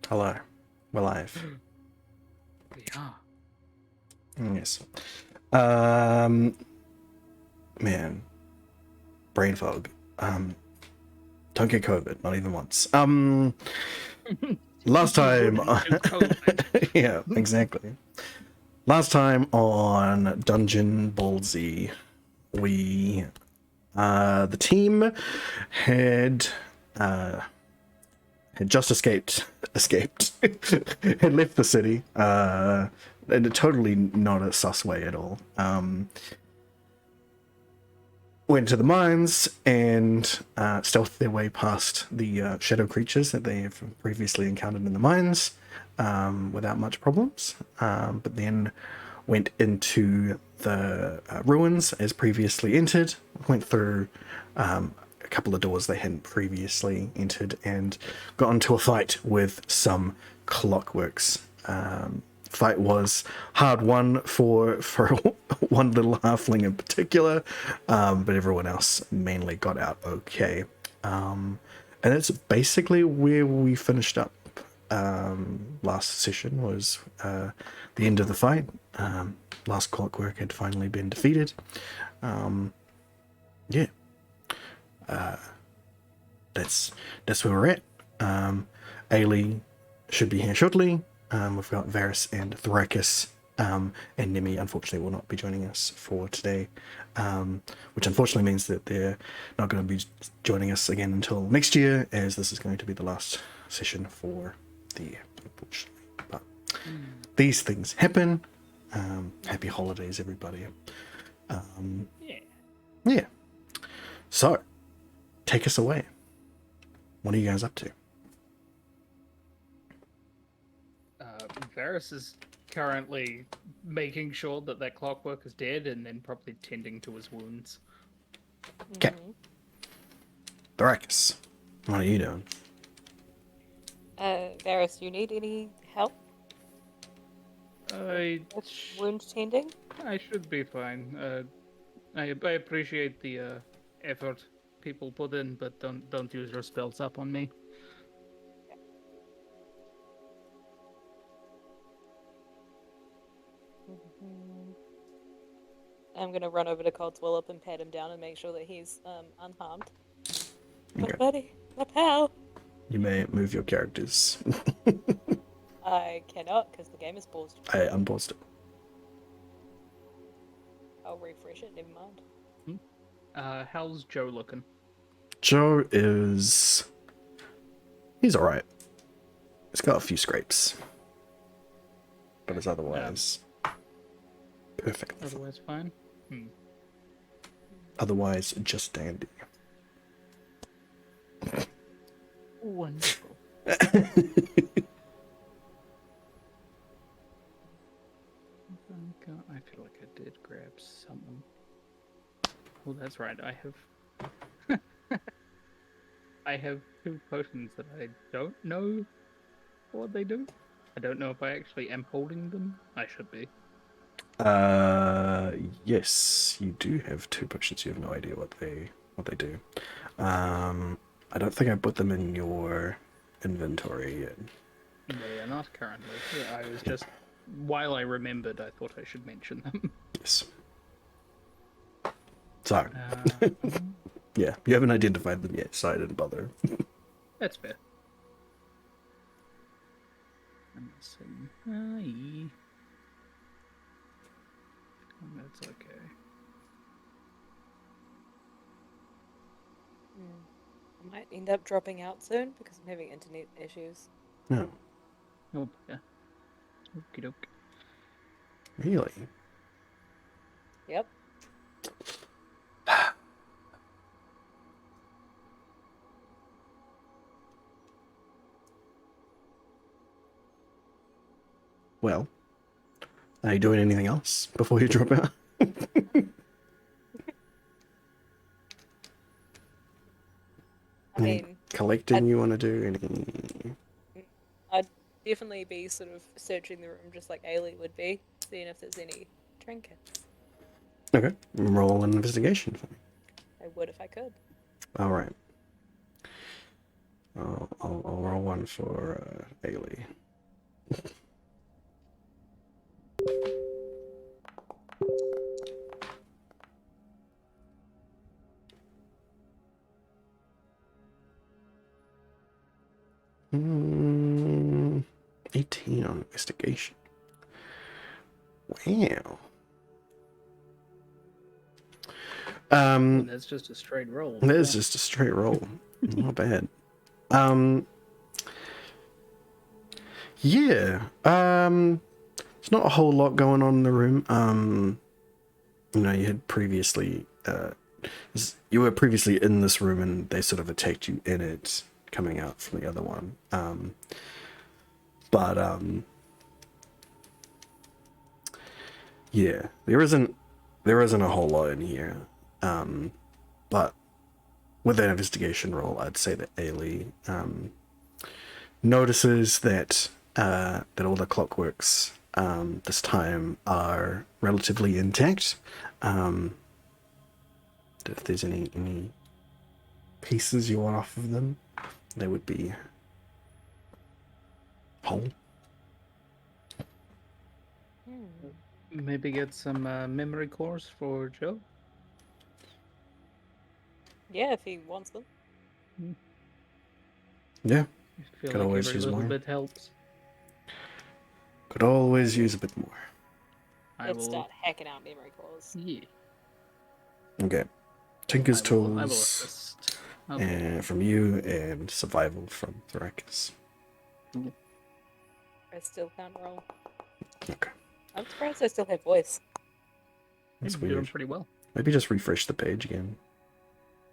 Hello. We're live. We are. Yes. Man. Brain fog. Don't get COVID, not even once. Last time yeah, exactly. Last time on Dungeon Ballsy, we the team had just escaped had left the city in a totally not a sus way at all. Went to the mines and stealthed their way past the shadow creatures that they have previously encountered in the mines without much problems, but then went into the ruins as previously entered, went through a couple of doors they hadn't previously entered, and got into a fight with some clockworks. Fight was hard won for one little halfling in particular, but everyone else mainly got out okay. And that's basically where we finished up. Last session was the end of the fight. Last clockwork had finally been defeated. Yeah, that's where we're at. Ailey should be here shortly. We've got Varys and Thrakus, and Nemi unfortunately will not be joining us for today, which unfortunately means that they're not going to be joining us again until next year, as this is going to be the last session for the year, unfortunately. But these things happen. Happy holidays, everybody. Yeah. So, take us away. What are you guys up to? Varys is currently making sure that that clockwork is dead and then probably tending to his wounds. Okay. Thrakus, what are you doing? Varys, you need any help I with wound tending? should be fine. I appreciate the effort people put in, but don't use your spells up on me. I'm gonna run over to Codswallop and pat him down and make sure that he's unharmed. My Okay. buddy, my pal. You may move your characters. I cannot because the game is paused. I unpaused it. I'll refresh it. Never mind. How's Joe looking? Joe is... he's alright. He's got a few scrapes. But is otherwise... perfect. Otherwise fine? Otherwise, just dandy. Wonderful. I feel like I did grab something. Oh, that's right. I have... I have 2 potions that I don't know what they do. I don't know if I actually am holding them. I should be. Yes, you do have 2 potions. You have no idea what they do. I don't think I put them in your inventory yet. They are not currently. Yeah, I was just... While I remembered, I thought I should mention them. Yes. So, yeah, you haven't identified them yet, so I didn't bother. That's fair. I'm missing... That's okay. I might end up dropping out soon because I'm having internet issues. No. Oh, yeah. Okie doke. Really? Yep. Well, are you doing anything else before you drop out? I mean, collecting you want to do? Anything? I'd definitely be sort of searching the room just like Ailey would be, seeing if there's any trinkets. Okay, roll an investigation for me. I would if I could. All right. I'll roll one for Ailey. Hmm, 18 on investigation. Wow. And that's just a straight roll. That is just a straight roll. Not bad. Yeah. There's not a whole lot going on in the room. You know, you had previously you were previously in this room and they sort of attacked you in it, coming out from the other one. Yeah, there isn't a whole lot in here. But with that investigation roll, I'd say that Ailey notices that that all the clockworks this time are relatively intact. If there's any pieces you want off of them, they would be whole. Maybe get some memory cores for Joe. Yeah, if he wants them. Yeah, I feel could like always every use little more. bit helps. Could always use a bit more. Let's start hacking out memory cores. Yeah. Okay, Tinker's I will tools assist. Okay. from you, and survival from Thrakus. I still can't roll. Okay, I'm surprised I still have voice. that's You're doing weird. pretty well. Maybe just refresh the page again.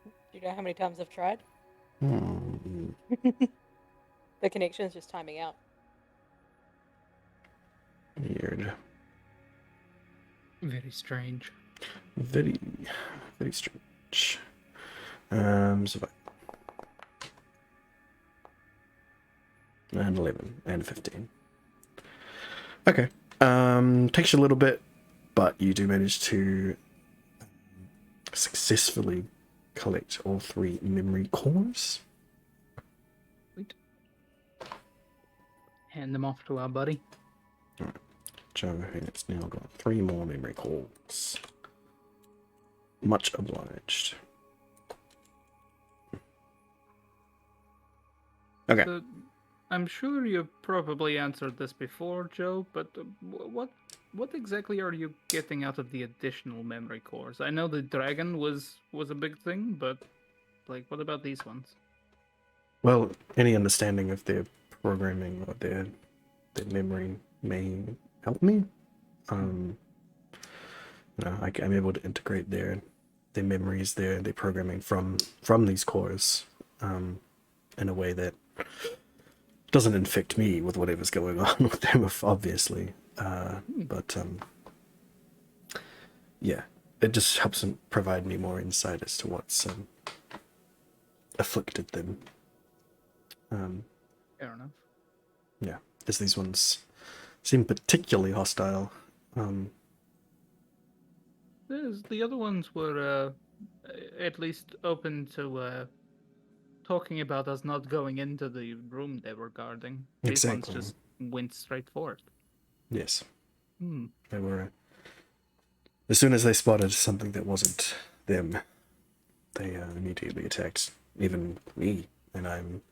Do you know how many times I've tried? Hmm. The connection's just timing out. Weird. Very strange. Very strange. Survival. And 11 and 15. Okay. Takes you a little bit, but you do manage to successfully collect all 3 memory cores. Sweet. Hand them off to our buddy. Alright. Joe has now got 3 more memory cores. Much obliged. Okay. So, I'm sure you've probably answered this before, Joe, but what exactly are you getting out of the additional memory cores? I know the dragon was a big thing, but like, what about these ones? Well, any understanding of their programming or their memory may help me. You know, I'm able to integrate their memories, their programming from these cores, in a way that doesn't infect me with whatever's going on with them, obviously. But yeah, it just helps them provide me more insight as to what's afflicted them. Fair enough. Yeah, as these ones seem particularly hostile. The other ones were at least open to talking about us not going into the room they were guarding. These Exactly. ones just went straight for it. Yes. Hmm. They were. As soon as they spotted something that wasn't them, they immediately attacked even me, and I'm,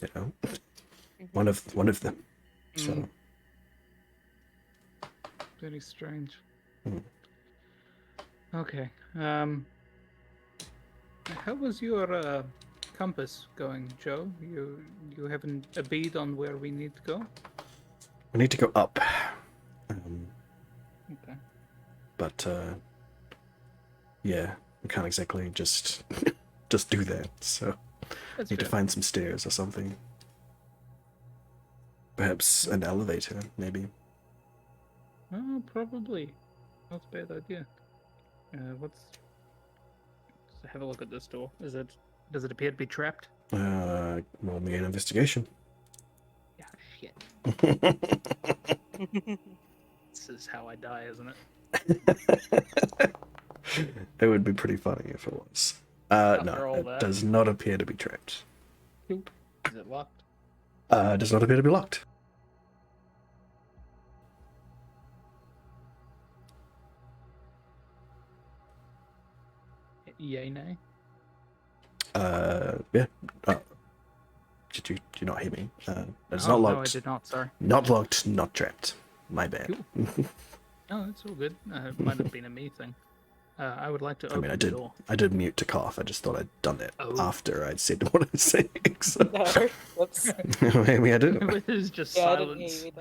you know, one of them. So. Very strange. Hmm. Okay. How was your compass going, Joe? You haven't a bead on where we need to go? We need to go up. Okay. But yeah, we can't exactly just do that. So That's need to fair. find some stairs or something. Perhaps an elevator, maybe. Oh, probably. Not a bad idea. Let's have a look at this door. Does it appear to be trapped? Roll me an investigation. Yeah, shit. This is how I die, isn't it? It would be pretty funny if it was. After No, all it that. does not appear to be trapped. Is it locked? Does not appear to be locked. Yay, nay? Yeah. Did you not hear me? It's Oh, not no, I locked. did not. Sorry. Not locked, not trapped. My bad. Cool. No, it's all good. It might have been a me thing. I would like to I open mean, the door. I did mute to cough. I just thought I'd done it Oh. after I'd said what I was saying. So No. Whoops. maybe I do. It was just Yeah, I didn't hear silence. you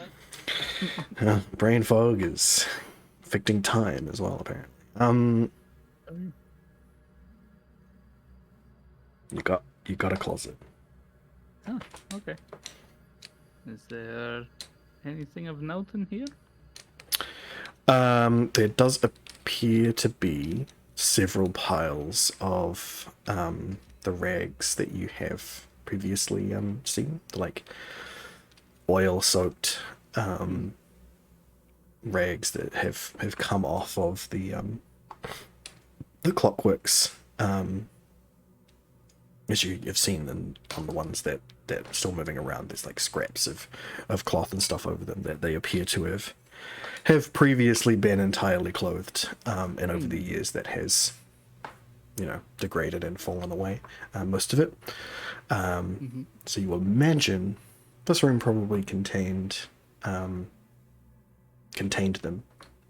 either. Brain fog is affecting time as well, apparently. You got a closet. Oh, okay. Is there anything of note in here? There does appear to be several piles of the rags that you have previously seen, like oil-soaked rags that have come off of the clockworks, as you've seen them on the ones that are still moving around. There's like scraps of cloth and stuff over them that they appear to have previously been entirely clothed, and over the years that has, degraded and fallen away, most of it. So you imagine this room probably contained them,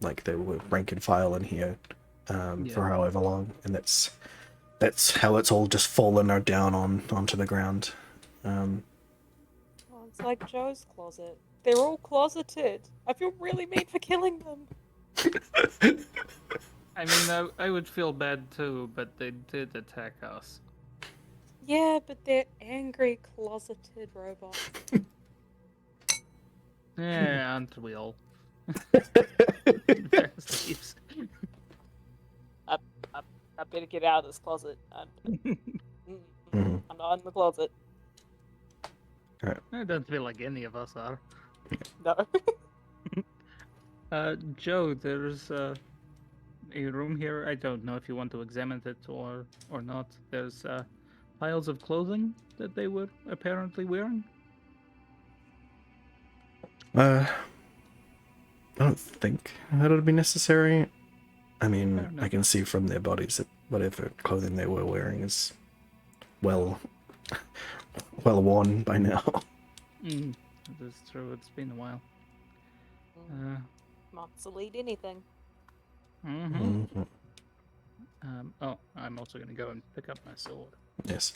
like they were rank and file in here for however long, and that's how it's all just fallen down onto the ground. Oh, it's like Joe's closet. They're all closeted. I feel really mean for killing them. I mean, I would feel bad too, but they did attack us. Yeah, but they're angry, closeted robots. Yeah, aren't we all? Thieves. I better get out of this closet. I'm not in the closet. I don't feel like any of us are. No. Joe, there's a room here. I don't know if you want to examine it or not. There's piles of clothing that they were apparently wearing. I don't think that would be necessary. I mean, I can see from their bodies that whatever clothing they were wearing is well worn by now. That's true. It's been a while. Obsolete anything. Oh, I'm also going to go and pick up my sword. Yes.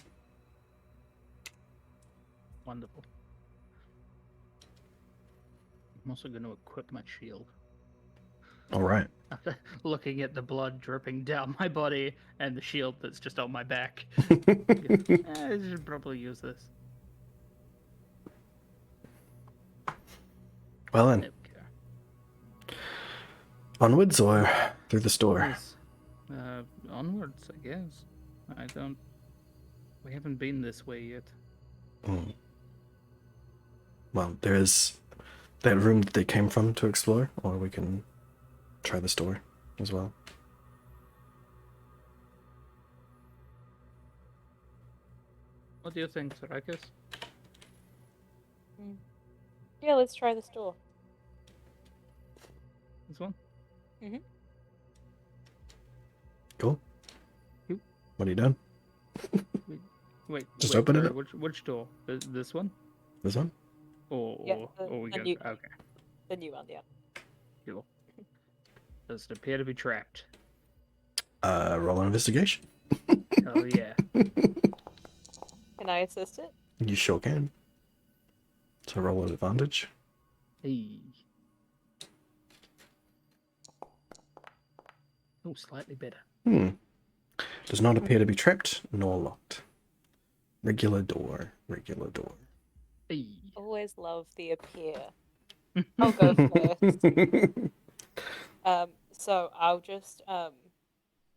Wonderful. I'm also going to equip my shield. All right. After looking at the blood dripping down my body and the shield that's just on my back. I should probably use this. Well then, There we go. onwards or through the store? Yes. Onwards, I guess. We haven't been this way yet. Well, there is that room that they came from to explore, or we can try the store as well. What do you think, Sarakis? Yeah, let's try the store. This one? Cool. Cool. What are you doing? Wait. Just open it sorry, up. Which door? This one? This one? Yeah, We the got new- okay. The new one, yeah. Cool. Does it appear to be trapped? Roll an investigation. Oh yeah. Can I assist it? You sure can. So roll an advantage. Hey. Oh, slightly better. Does not appear to be trapped nor locked. Regular door. Regular door. Hey. Always love the appear. I'll go first. So I'll just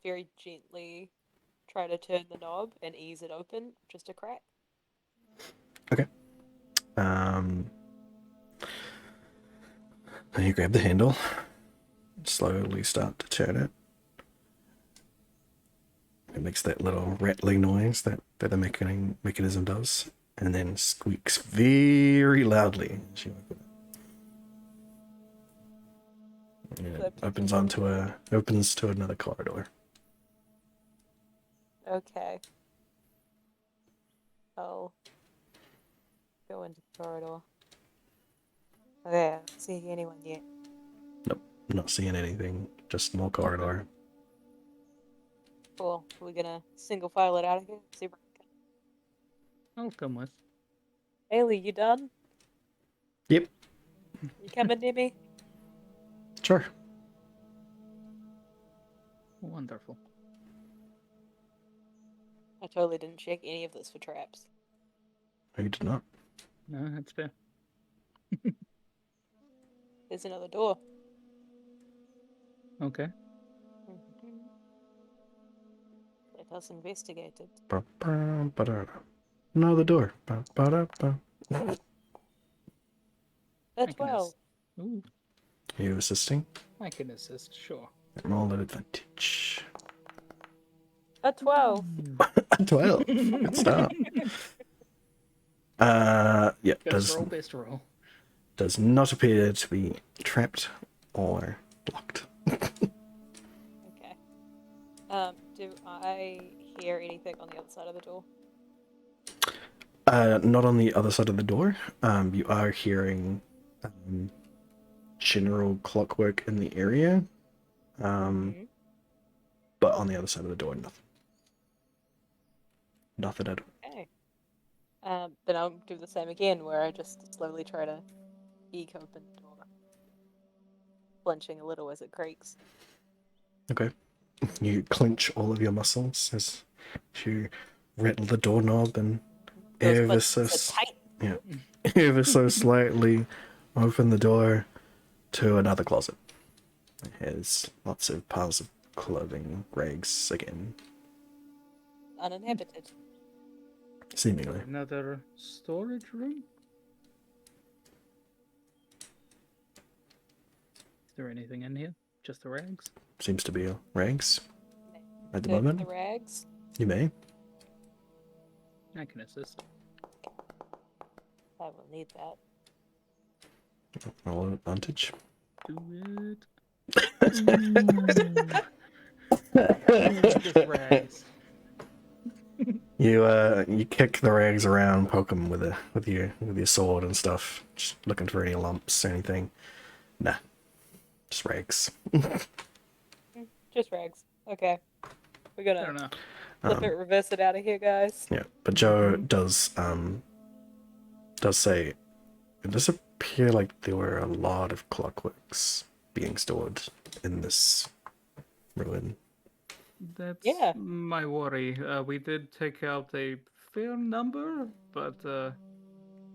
very gently try to turn the knob and ease it open, just a crack. Okay. Then you grab the handle, slowly start to turn it. It makes that little rattling noise that the mechanism does, and then squeaks very loudly. She it opens to another corridor. Okay. I'll go into the corridor. Okay, I don't see anyone yet. Nope, not seeing anything. Just more corridor. Cool. We're gonna single file it out of here. See if I'll come with. Haley, you done? Yep, You coming near me? sure. Wonderful. I totally didn't check any of this for traps. No, you did not. No, that's fair. There's another door. Okay. Let us investigate it. Another door. Ba-ba-da-ba. A I can 12. Ooh, Are you assisting? I can assist, sure. Roll at advantage. A 12. 12. Good start. Yeah, Best roll, best roll. does not appear to be trapped or blocked. Okay. Do I hear anything on the other side of the door? Not on the other side of the door. You are hearing general clockwork in the area. But on the other side of the door, nothing. Nothing at all. Okay. Then I'll do the same again, where I just slowly try to eke open the door, flinching a little as it creaks. Okay. You clench all of your muscles as you rattle the doorknob and Those ever clenches so are tight. ever so slightly open the door to another closet. It has lots of piles of clothing, rags again, Uninhabited. seemingly. Another storage room? Is there anything in here? Just the rags? Seems to be rags at the Search moment. the rags. You may. I can assist. I will need that. Roll an advantage. Do it. Just rags. You kick the rags around, poke them with your sword and stuff, just looking for any lumps or anything. Nah, just rags. Just rags. Okay. We're Fair gonna enough. flip it, reverse it out of here, guys. Yeah, but Joe does say it does appear like there were a lot of clockworks being stored in this ruin. That's Yeah. my worry. We did take out a fair number, but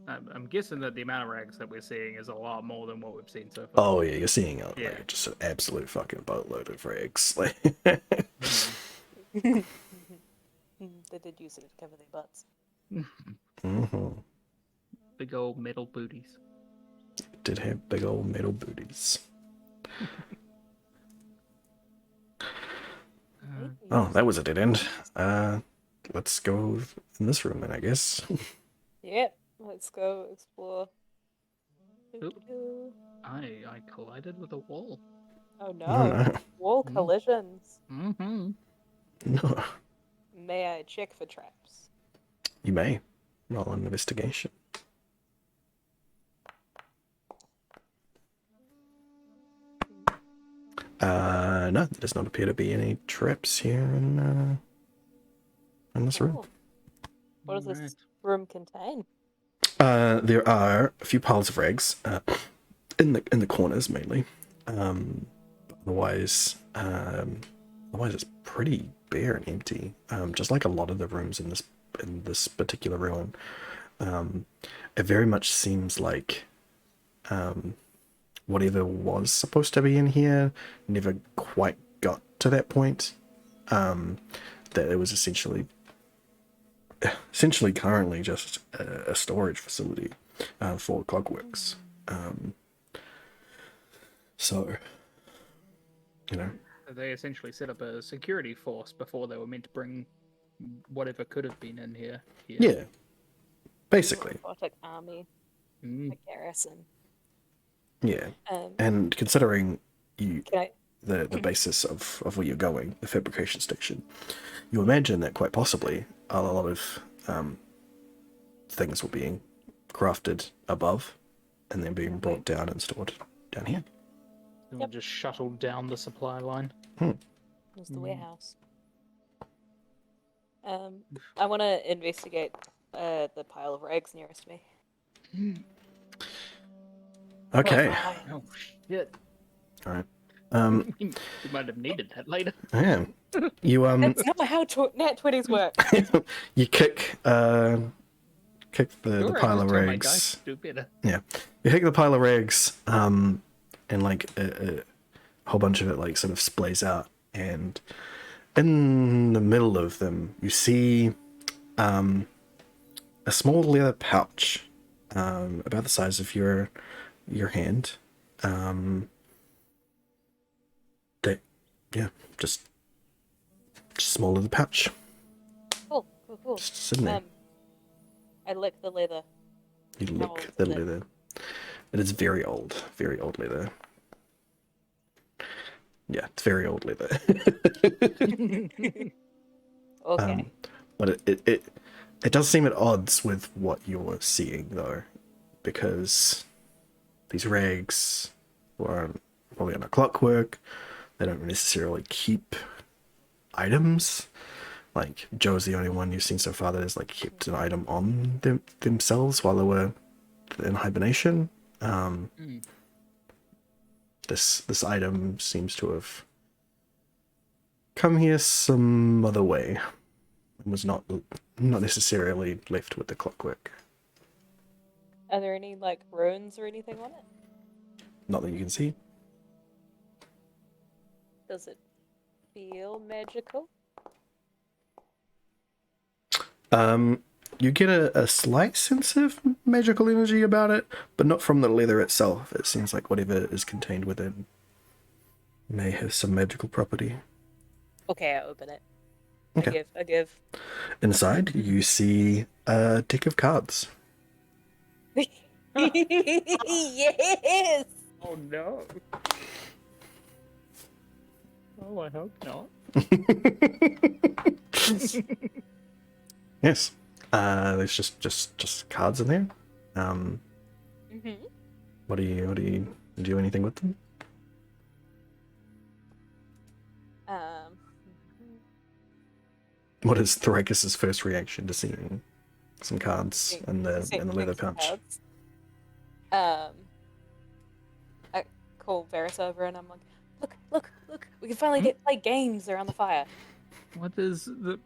I'm guessing that the amount of rags that we're seeing is a lot more than what we've seen so far. Oh yeah, you're seeing Yeah. like just an absolute fucking boatload of rags. Like, They did use it to cover their butts. Big old metal booties. Did have big old metal booties. Oh, that was a dead end. Let's go in this room then, I guess. Yep. Let's go explore. Oop. I collided with a wall. Oh no. Oh no. Wall collisions. Mm-hmm. No. May I check for traps? You may. Roll an investigation. No, there does not appear to be any traps here in this room. Oh. What does this Alright. room contain? There are a few piles of rags in the corners mainly. Otherwise it's pretty bare and empty. Just like a lot of the rooms in this particular ruin. It very much seems like whatever was supposed to be in here never quite got to that point. That it was essentially currently just a storage facility for clockworks. So, you know. They essentially set up a security force before they were meant to bring whatever could have been in here. Yeah. basically. robotic army, Mm. a garrison. Yeah. Um, And considering you can I? the basis of where you're going, the fabrication station, you imagine that quite possibly a lot of things were being crafted above and then being brought down and stored down here. Someone just shuttled down the supply line. There's the warehouse. I want to investigate the pile of rags nearest me. Okay. Oh shit! All right. You might have needed that later. Yeah. You That's not how nat 20s work. you kick the Sure, I pile just of tell my dice rags. to do better. Yeah, you kick the pile of rags, and like a whole bunch of it like sort of splays out, and in the middle of them you see a small leather pouch, about the size of your hand. That yeah, just smaller the pouch, Cool. just sitting there. I lick the leather. You How old lick the is it? leather. It is very old leather. Yeah, it's very old leather. Okay. But it does seem at odds with what you're seeing though, because these rags were probably on a clockwork. They don't necessarily keep items. Like Joe's the only one you've seen so far that has like kept an item on themselves while they were in hibernation. This item seems to have come here some other way and was not necessarily left with the clockwork. Are there any like runes or anything on it? Not that you can see. Does it feel magical? You get a slight sense of magical energy about it, but not from the leather itself. It seems like whatever is contained within may have some magical property. Okay, I open it. Okay. I give. Inside, you see a deck of cards. Yes. Oh no! Oh, I hope not. Yes. There's just cards in there. What do you do anything with them? What is Thoricus's first reaction to seeing some cards in the leather pouch? I call Varys over and I'm like, look, we can finally play games around the fire. What is the?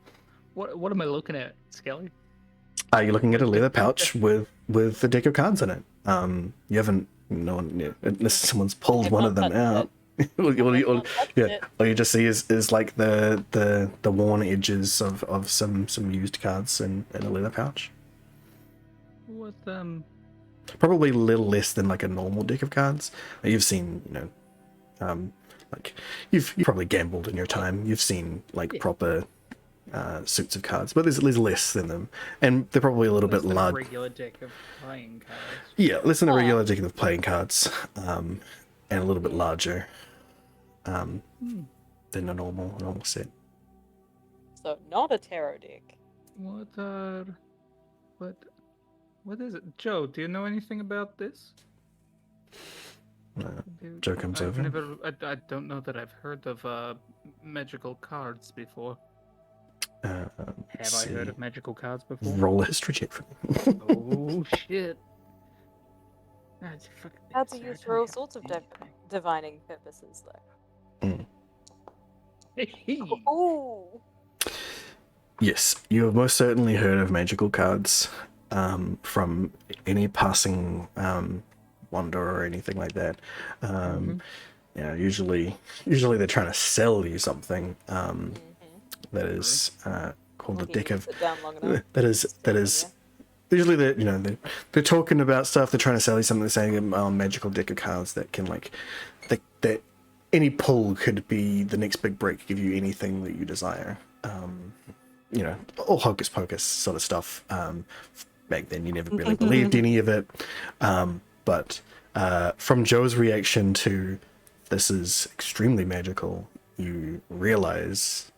What am I looking at, Skelly? You're looking at a leather pouch with a deck of cards in it. You haven't, unless someone's pulled one of them out. all you just see is like the worn edges of some used cards in a leather pouch. What Probably a little less than like a normal deck of cards. You've seen, like you've probably gambled in your time. You've seen like proper suits of cards, but there's less than them, and they're probably a little bit large. Regular deck of playing cards. Yeah, less than a regular deck of playing cards, and a little bit larger than a normal set. So not a tarot deck. What is it? Joe, do you know anything about this? Joe comes over. I don't know that I've heard of magical cards before. Have I heard of magical cards before? Roll a history check for me. Oh shit! Cards are used for all sorts of divining purposes, though. Ooh. Yes, you have most certainly heard of magical cards from any passing wander or anything like that. Yeah, usually they're trying to sell you something that is called a deck of. That is. Usually they're talking about stuff. They're trying to sell you something. They're saying magical deck of cards that can that any pull could be the next big break, give you anything that you desire. All hocus pocus sort of stuff. back then you never really believed any of it. But from Joe's reaction to this is extremely magical, you realize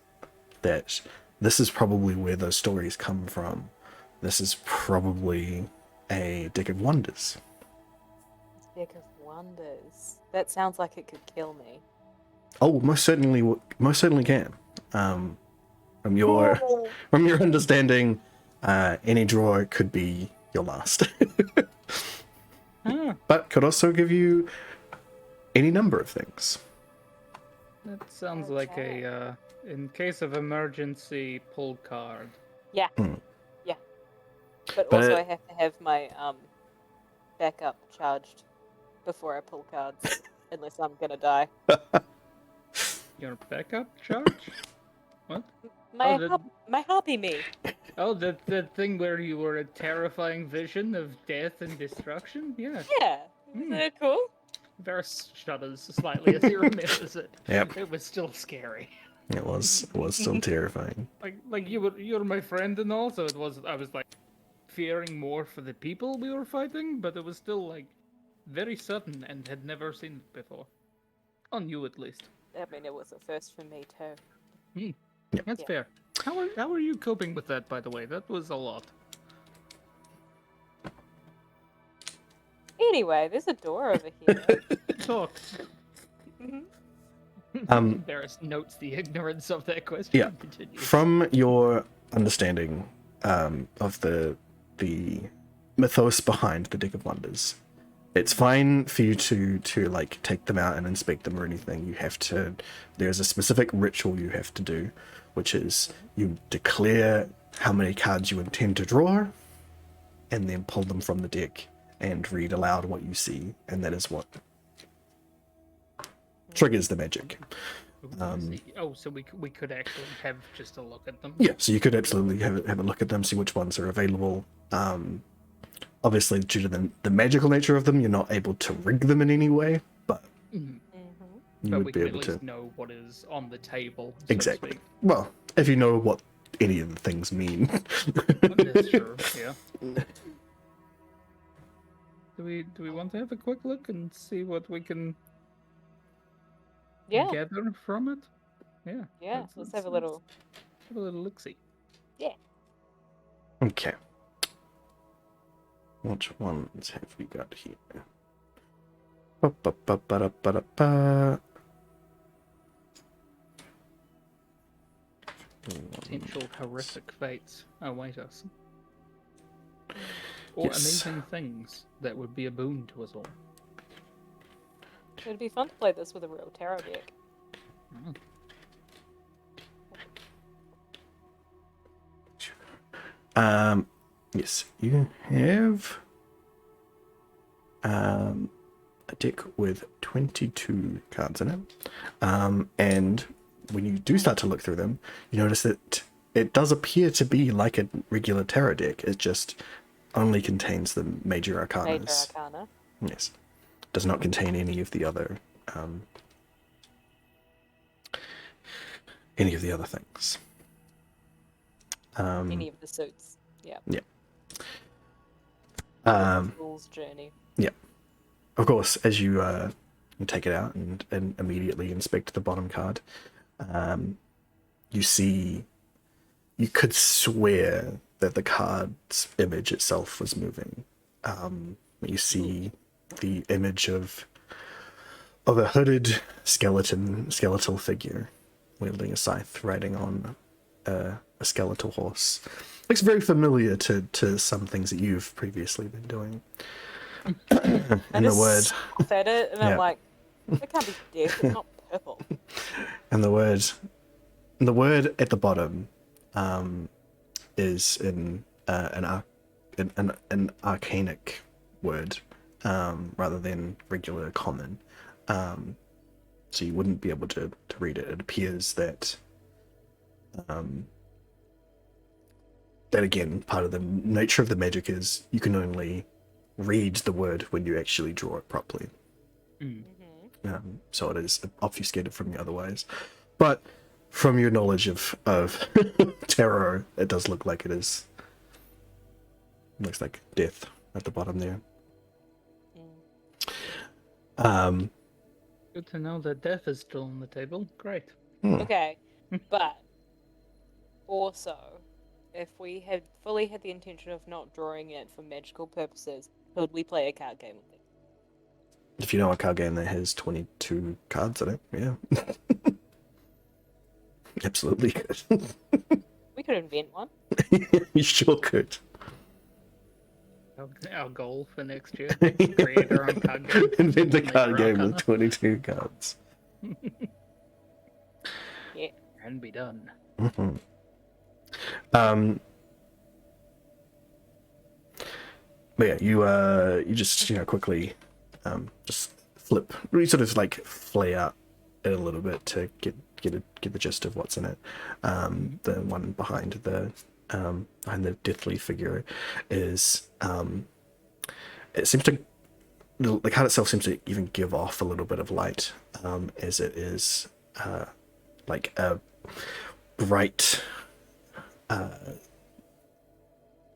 that this is probably where those stories come from. This is probably a deck of wonders. Deck of Wonders. That sounds like it could kill me. Oh, most certainly can. From your understanding, any draw could be your last, but could also give you any number of things. That sounds like a in case of emergency pull card. Yeah. Mm. Yeah. But But also I have to have my backup charged before I pull cards, unless I'm gonna die. Your backup charge? What? My Oh, my hobby me. Oh, the thing where you were a terrifying vision of death and destruction? Yeah. Yeah. Isn't that cool? Varys shudders slightly as he remembers it. Yep. It was still scary. It was still terrifying. Like you're my friend and all, so I was like fearing more for the people we were fighting, but it was still like very sudden and had never seen it before. On you at least. I mean, it was a first for me too. That's Yeah. fair. How are you coping with that, by the way? That was a lot. Anyway, there's a door over here. Talk. Varys notes the ignorance of that question. Yeah. Continue. From your understanding of the mythos behind the Deck of Wonders, it's fine for you to like take them out and inspect them or anything. You have to. There's a specific ritual you have to do, which is you declare how many cards you intend to draw, and then pull them from the deck and read aloud what you see, and that is what triggers the magic. So we could actually have just a look at them. Yeah, so you could absolutely have a look at them, see which ones are available. Obviously, due to the magical nature of them, you're not able to rig them in any way, but you But we would can be at able least to. know what is on the table. So Exactly. To speak. Well, if you know what any of the things mean. That's true. Yeah. Do we want to have a quick look and see what we can Yeah. gather from it? Yeah. Yeah. Let's have a little. have a little look-see. Yeah. Okay. Which ones have we got here? Ba-ba-ba-ba-da-ba-da-ba. Potential horrific fates await us. Or Yes. amazing things that would be a boon to us all. It'd be fun to play this with a real tarot deck. Yes, you have a deck with 22 cards in it. And when you do start to look through them, you notice that it does appear to be like a regular tarot deck. It just only contains the major arcanas. Major Arcana. Yes. Does not contain any of the other things. Any of the suits. Yeah. Yeah. Fool's Journey. Yeah. Of course, as you take it out and immediately inspect the bottom card, you could swear that the card's image itself was moving. You see the image of a hooded skeletal figure wielding a scythe, riding on a skeletal horse. Looks very familiar to some things that you've previously been doing. And the word, Scoff at it, and Yeah. I'm like, that can't be death. It's not purple. and the word at the bottom, is an arcanic word, rather than regular common. So you wouldn't be able to read it. It appears that that again, part of the nature of the magic is you can only read the word when you actually draw it properly. So it is obfuscated from you otherwise. But from your knowledge of tarot, it does look like it is looks like death at the bottom there. Mm. Um, Good to know that death is still on the table. Great. Okay, but also, if we had fully had the intention of not drawing it for magical purposes, could we play a card game with it? if you know a card game that has 22 cards in it, yeah. Absolutely could. We could invent one. You sure could. Our goal for next year: create our own card game. Invent a Only card game Arcana. with 22 cards. Yeah. And be done. Mm-hmm. But yeah, you just quickly just flip, you sort of like flay out it a little bit to get the gist of what's in it. The one behind the deathly figure is it seems to, the card itself seems to even give off a little bit of light, as it is like a bright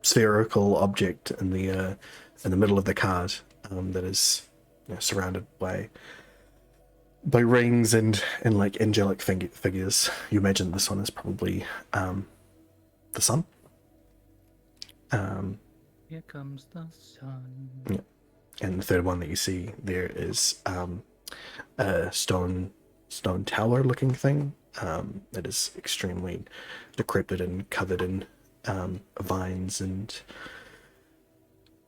spherical object in the middle of the card, that is surrounded by rings and like angelic figures. You imagine this one is probably the sun. Here comes the sun. Yeah. And the third one that you see there is a stone tower looking thing that is extremely decrepit and covered in vines, and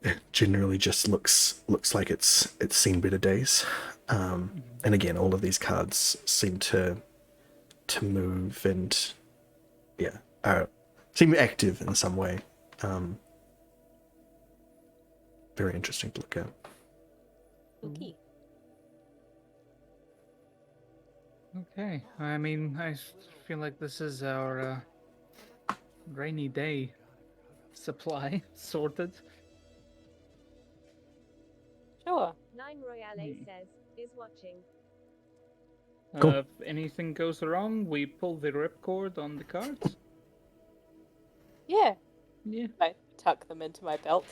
it generally just looks like it's seen better days. And again, all of these cards seem to move and seem active in some way. Very interesting to look at. Okay. Okay. I mean, I feel like this is our rainy day supply sorted. Sure. 9 Royale says, is watching. Cool. If anything goes wrong, we pull the ripcord on the cards. Yeah. Yeah. I tuck them into my belt.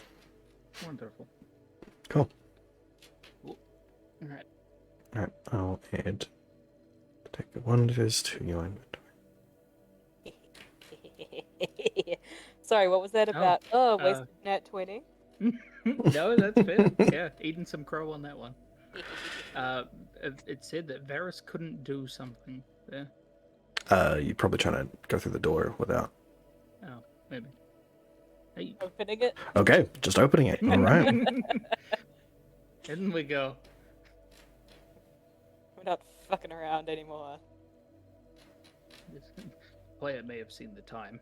Wonderful. Cool. All right. All right, I'll add Detective Wonders to your inventory. Sorry, what was that about? Oh, wasted nat 20. No, that's fair. Yeah, eating some crow on that one. It said that Varys couldn't do something there. You're probably trying to go through the door without. Oh, maybe. Hey. Opening it. Okay, just opening it. All right. In we go. We're not fucking around anymore. This player may have seen the time.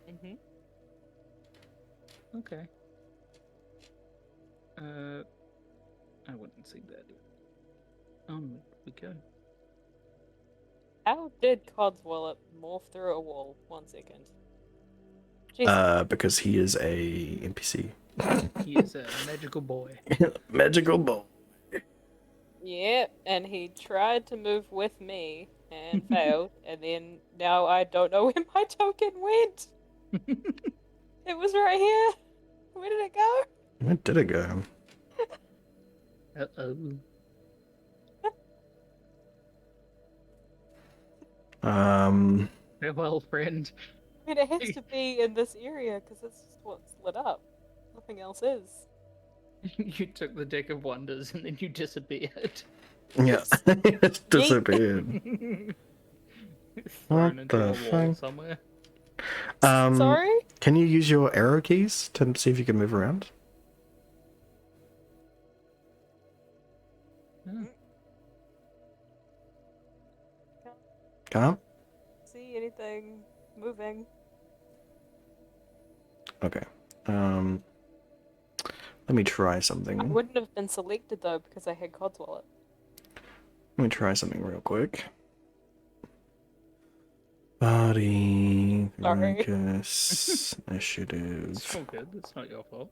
Mm-hmm. Okay. I wouldn't see that. On we go. How did Codswallop morph through a wall? 1 second. Jesus. Because he is a NPC. He is a magical boy. Magical boy. Yep, and he tried to move with me and failed, and then now I don't know where my token went. It was right here. Where did it go? Where did it go? Uh-oh. Farewell, friend. I mean, it has to be in this area because it's just what's lit up. Nothing else is. You took the deck of wonders and then you disappeared. Yeah, it disappeared. Thrown What into the a wall fuck? somewhere. Sorry? Can you use your arrow keys to see if you can move around? Yeah. Can't? See anything moving? Okay. Let me try I something. wouldn't have been selected though because I had Codswallop. Let me try something real quick. Body, Sorry. Ruckus, It's Initiative. all good. It's not your fault.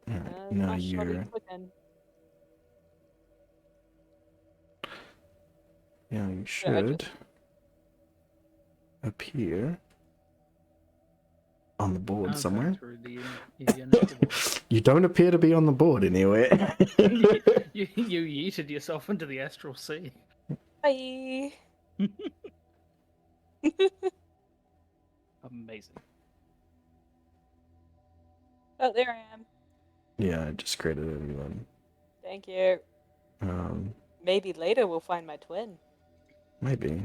Alright, now My shoddy you're. clicking. Yeah, you Yeah, I should appear on the board I'll somewhere. go through the initiative. You don't appear to be on the board anywhere. you yeeted yourself into the astral sea. Bye. Amazing. Oh, there I am. Yeah, I just created a new one. Thank you. Um, Maybe later we'll find my twin. maybe.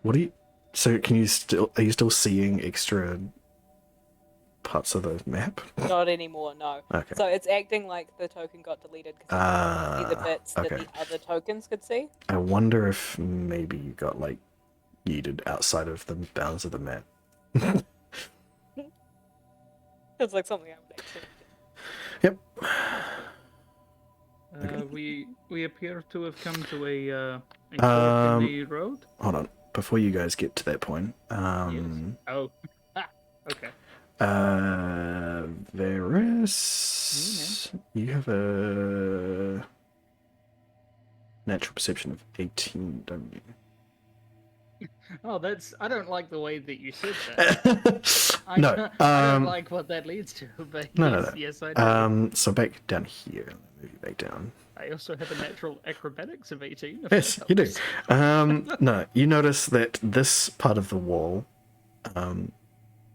What do you? So can you still? Are you still seeing extra parts of the map? Not anymore, no. Okay. So it's acting like the token got deleted because I can see the bits okay. that the other tokens could see. I wonder if maybe you got like yeeted outside of the bounds of the map. It's like something I would actually Yep. We appear to have come to a fork Um, in the road. Hold on. Before you guys get to that point, Yes. Oh. Okay. There is. You have a natural perception of 18, don't you? Oh, that's. I don't like the way that you said that. No. I don't like what that leads to. But No. yes, I do. So back down here. Let me move you back down. I also have a natural acrobatics of 18. if Yes, that you do. helps. No, you notice that this part of the wall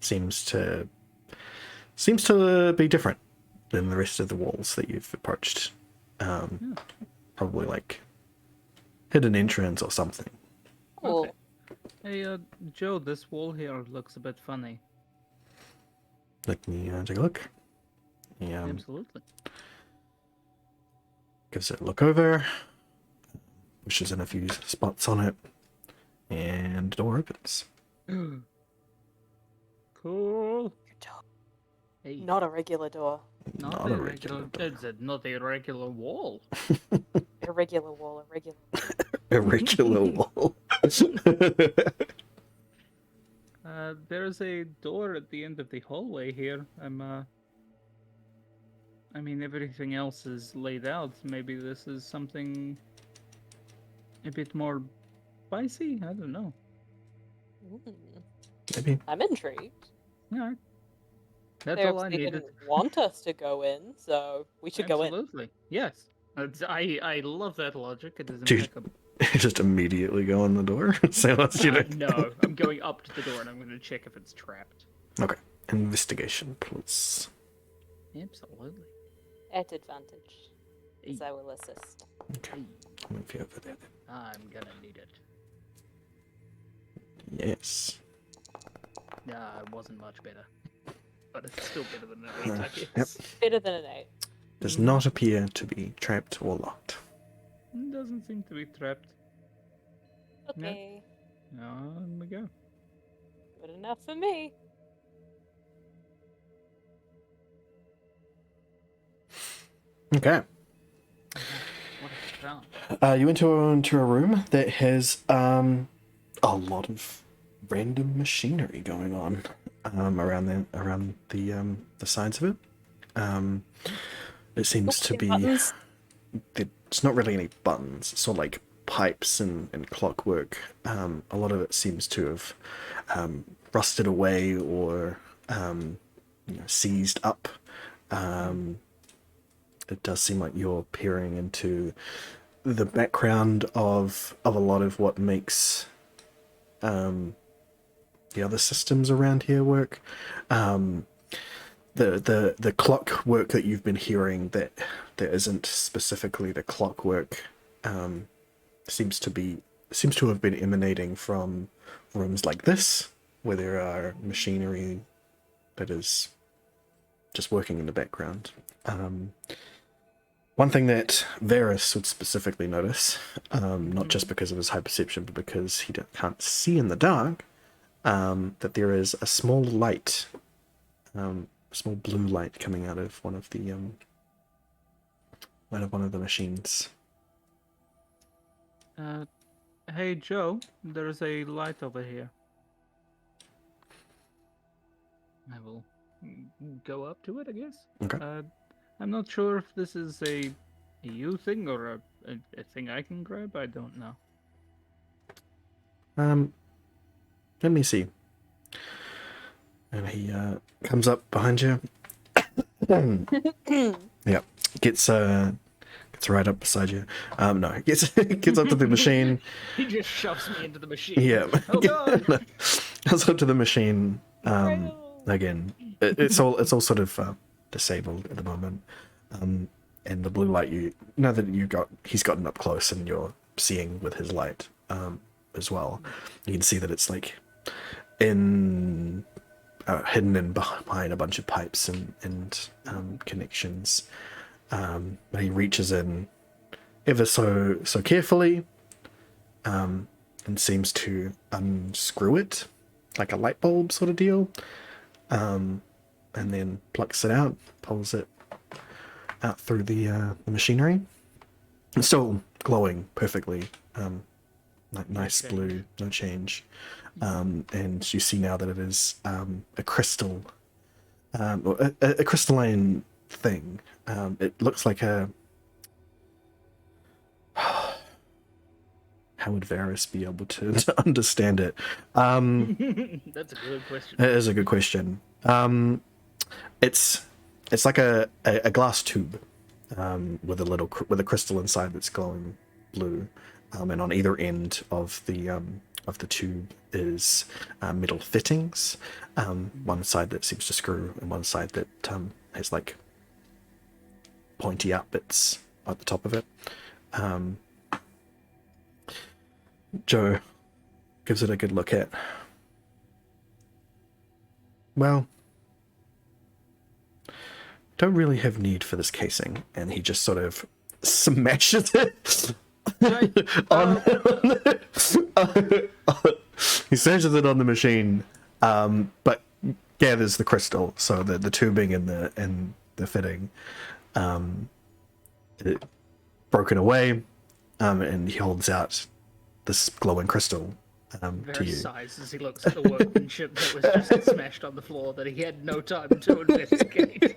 seems to be different than the rest of the walls that you've approached. Probably like hidden entrance or something. Cool. Okay. Hey, Joe, this wall here looks a bit funny. Let me take a look. Yeah, Absolutely. gives it a look over, pushes in a few spots on it, and the door opens. Cool. Hey, Not a regular door. not a regular. It's not a regular wall. Irregular wall, irregular. Irregular wall. There's a door at the end of the hallway here. I mean, everything else is laid out. Maybe this is something a bit more spicy? I don't know. Maybe. I'm intrigued. Alright. That's They all I obviously needed. didn't want us to go in, so we should go in. Absolutely. Yes. I love that logic. It is Dude. impeccable. Just immediately go on the door. So let's you know. No, I'm going up to the door and I'm going to check if it's trapped. Okay. Investigation plus. Absolutely. At advantage. Hey, As I will assist. Okay. I'll move you over there. I'm gonna need it. Yes. Nah, it wasn't much better. But it's still better than an 8, I guess. Yep. Better than an 8. Does not appear to be trapped or locked. Doesn't seem to be trapped. Okay. On we go. Good enough for me. Okay. What have you found? You enter into a room that has a lot of random machinery going on around the sides of it. It seems to be Buttons. it's not really any buttons. It's sort of like pipes and clockwork. A lot of it seems to have rusted away or seized up. It does seem like you're peering into the background of a lot of what makes the other systems around here work. The clockwork that you've been hearing that isn't specifically the clockwork seems to have been emanating from rooms like this, where there are machinery that is just working in the background. One thing that Varus would specifically notice, not just because of his high perception, but because he can't see in the dark, that there is a small light, small blue light coming out of one of the machines. Hey Joe, there's a light over here. I will go up to it, I guess. Okay. I'm not sure if this is a you thing or a thing I can grab. I don't know. Let me see. And he comes up behind you. Yep. Gets right up beside you. No, gets up to the machine. He just shoves me into the machine. Yeah. Oh god. Goes up to the machine. Rail. Again, it's all sort of disabled at the moment. And the blue light, now that he's gotten up close and you're seeing with his light as well. You can see that it's like hidden in behind a bunch of pipes and connections. But he reaches in ever so carefully and seems to unscrew it like a light bulb sort of deal, and then plucks it out, pulls it out through the machinery. It's still glowing perfectly, like nice blue, no change. And you see now that it is a crystal, a crystalline thing. It looks like a... How would Varys be able to understand it? That's a good question. It is a good question. It's like a glass tube with a crystal inside that's glowing blue, and on either end of the tube is metal fittings. One side that seems to screw, and one side that has like pointy up bits at the top of it. Joe gives it a good look at. Well, don't really have need for this casing, and he just sort of smashes it on. He smashes it on the machine, but gathers the crystal, so the tubing and the fitting, it broken away, and he holds out this glowing crystal to Very you. sighs as he looks at the workmanship that was just smashed on the floor that he had no time to investigate.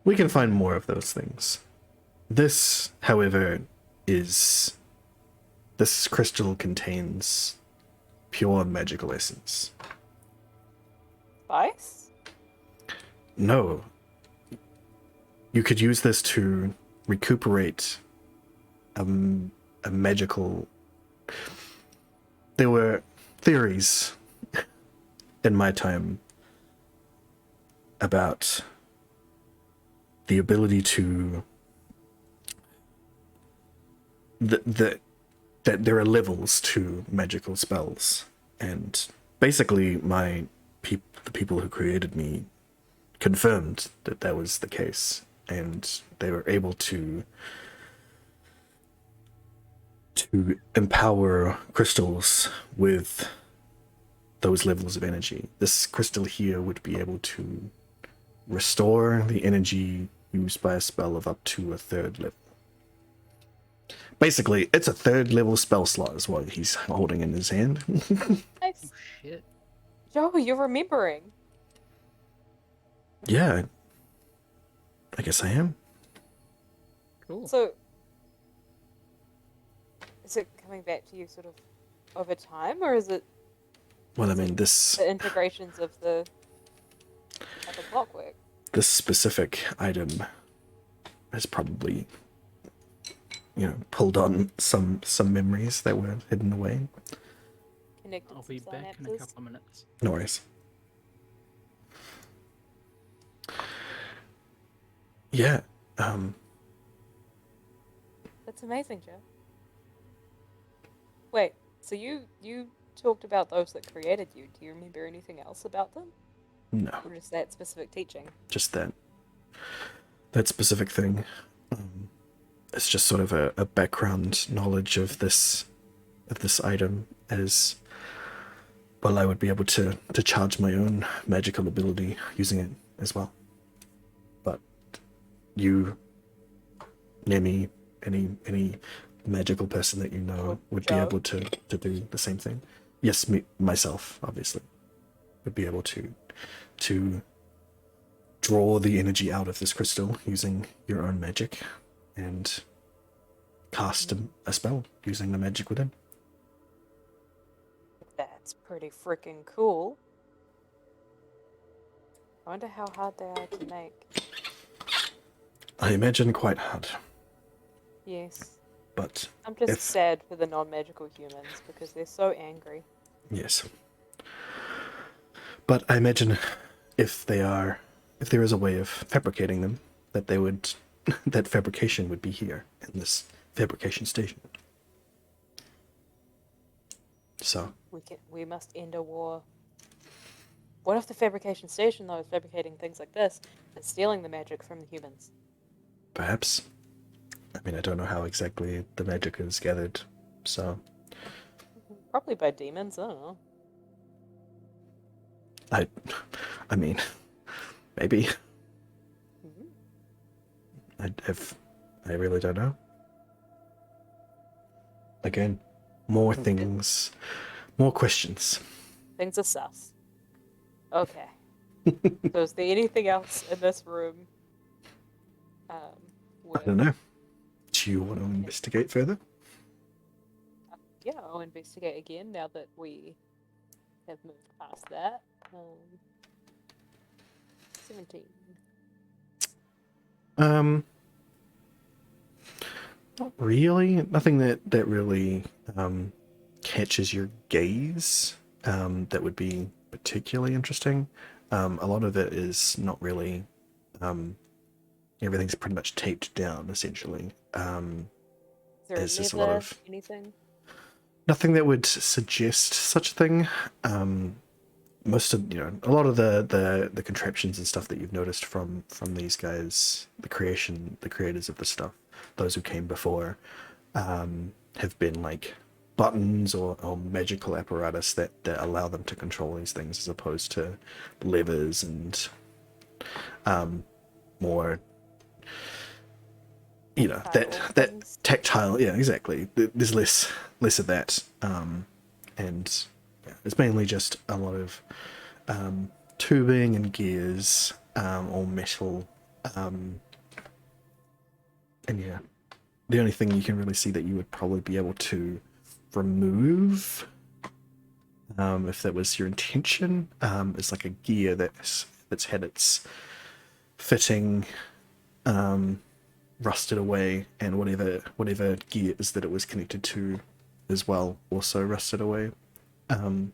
We can find more of those things. This, however, this crystal contains pure magical essence. Spice? No. You could use this to recuperate a magical... There were theories in my time about the ability to... that there are levels to magical spells, and basically the people who created me confirmed that was the case, and they were able to empower crystals with those levels of energy. This crystal here would be able to restore the energy used by a spell of up to a 3rd level. Basically, it's a 3rd level spell slot is what he's holding in his hand. Nice. Shit. Joe, you're remembering. Yeah. I guess I am. Cool. So, is it coming back to you sort of over time, or is it Well, I mean, this the integrations of the clockwork? this specific item has probably, pulled on some memories that were hidden away. Connected I'll some be back in a synapses? couple of minutes. No worries. Yeah. That's amazing, Joe. Wait, so you talked about those that created you. Do you remember anything else about them? No, Or just that specific teaching? just that specific thing. It's just sort of a background knowledge of this item, as well I would be able to charge my own magical ability using it as well. But you, Nemi, any magical person that you know would be Joe? able to do the same thing. Yes, myself, obviously, would be able to draw the energy out of this crystal using your own magic and cast a spell using the magic within. That's pretty freaking cool. I wonder how hard they are to make. I imagine quite hard, Yes. but I'm just if sad for the non-magical humans because they're so angry. yes, but I imagine if there is a way of fabricating them, that they would, that fabrication would be here in this fabrication station. So We must end a war. What if the fabrication station, though, is fabricating things like this and stealing the magic from the humans? perhaps, I mean, I don't know how exactly the magic is gathered, so Probably by demons, I don't know. I mean, maybe. Mhm. I really don't know. Again, more things, more questions. Things are sus. Okay. So is there anything else in this room? I With, don't know. Do you want to investigate further? yeah, I'll investigate again now that we have moved past that. 17. Not really. Nothing that really catches your gaze. That would be particularly interesting. A lot of it is not really. Everything's pretty much taped down, essentially. Is there There's a just a lot lever? of Anything? nothing that would suggest such a thing. Most of a lot of the contraptions and stuff that you've noticed from these guys, the creators of the stuff, those who came before, have been like buttons or magical apparatus that allow them to control these things, as opposed to levers and more that Tactile that things? tactile. Yeah, exactly. There's less of that, and yeah, it's mainly just a lot of tubing and gears, or metal, and yeah, the only thing you can really see that you would probably be able to remove, if that was your intention, is like a gear that's had its fitting rusted away, and whatever gear is that it was connected to as well also rusted away. That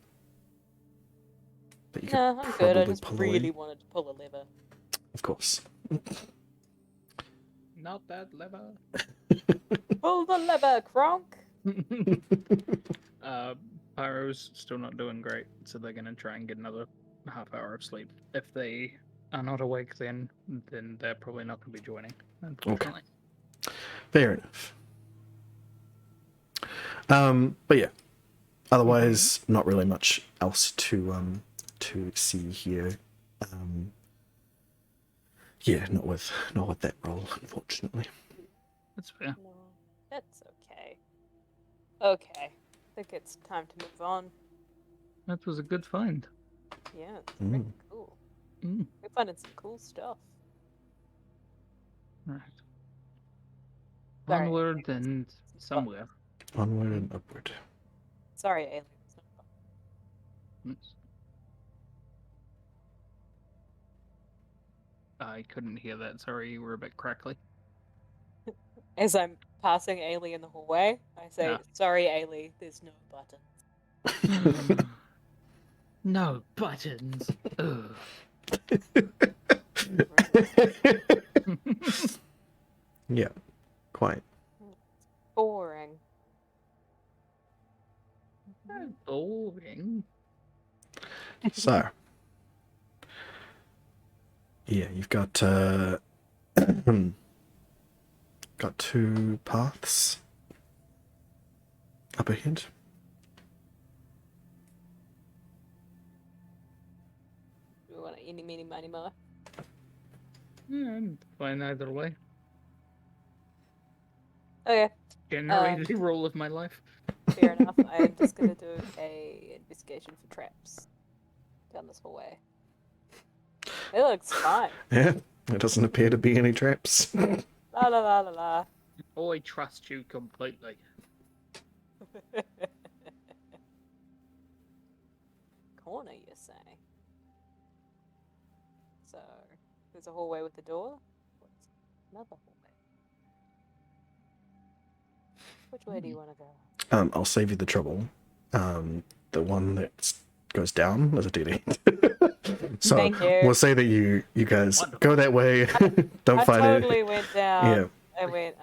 you could No, I'm good. I probably just pull really away. wanted to pull a lever. Of course. Not that lever. Pull the lever, Kronk! Pyro's still not doing great, so they're gonna try and get another half hour of sleep. If they are not awake, then they're probably not gonna be joining, unfortunately. Fair enough. But yeah, otherwise not really much else to see here. Yeah, not with that roll, unfortunately. That's fair. No, that's okay. Okay. I think it's time to move on. That was a good find. Yeah, it's pretty cool. Mm, We're finding some cool stuff. right. Sorry, Onward aliens. and Some somewhere. Onward and upward. Sorry, aliens. Oops. I couldn't hear that. Sorry, you were a bit crackly. As I'm passing Ailey in the hallway, I say, Yeah. sorry, Ailey, there's no button. No buttons. Ugh. Yeah, quite. Boring. Boring. So, yeah, you've got got two paths up ahead. Do we want to eeny, meeny, miny, mo? Yeah, I'm fine either way. Okay, Generally the role of my life. fair enough. I am just going to do a investigation for traps down this hallway. It looks fine. Yeah, there doesn't appear to be any traps. La la la la la. Oh, I trust you completely. Corner, you say? So there's a hallway with a door. What's another hallway? Which way do you want to go? I'll save you the trouble. The one that goes down is a dead end. So Thank you. we'll say that you guys Wonderful. go that way. Don't I find totally it. went down. Yeah. I went,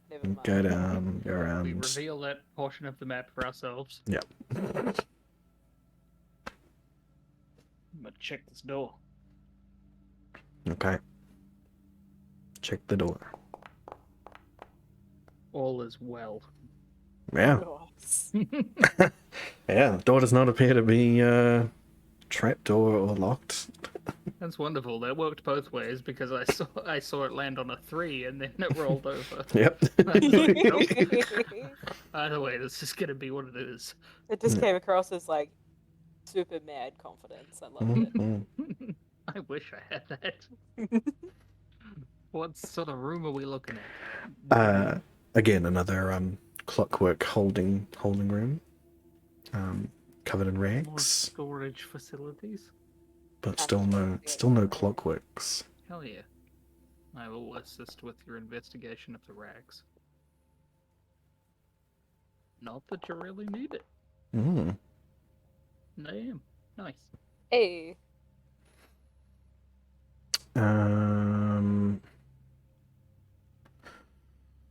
never mind. Go down, go We around. reveal that portion of the map for ourselves. Yeah. I'm gonna check this door. Okay. Check the door. All is well. Yeah. Nice. Yeah. The door does not appear to be trapped or locked. That's wonderful. That worked both ways because I saw it land on a 3 and then it rolled over. Yep. Either way, this is gonna be what it is. It just came across as like super mad confidence. I loved it. Mhm. I wish I had that. What sort of room are we looking at? Again, another clockwork holding room. Covered in More rags, storage facilities? but still no clockworks. Hell yeah. I will assist with your investigation of the rags. Not that you really need it. Mm. Damn. Nice. Hey,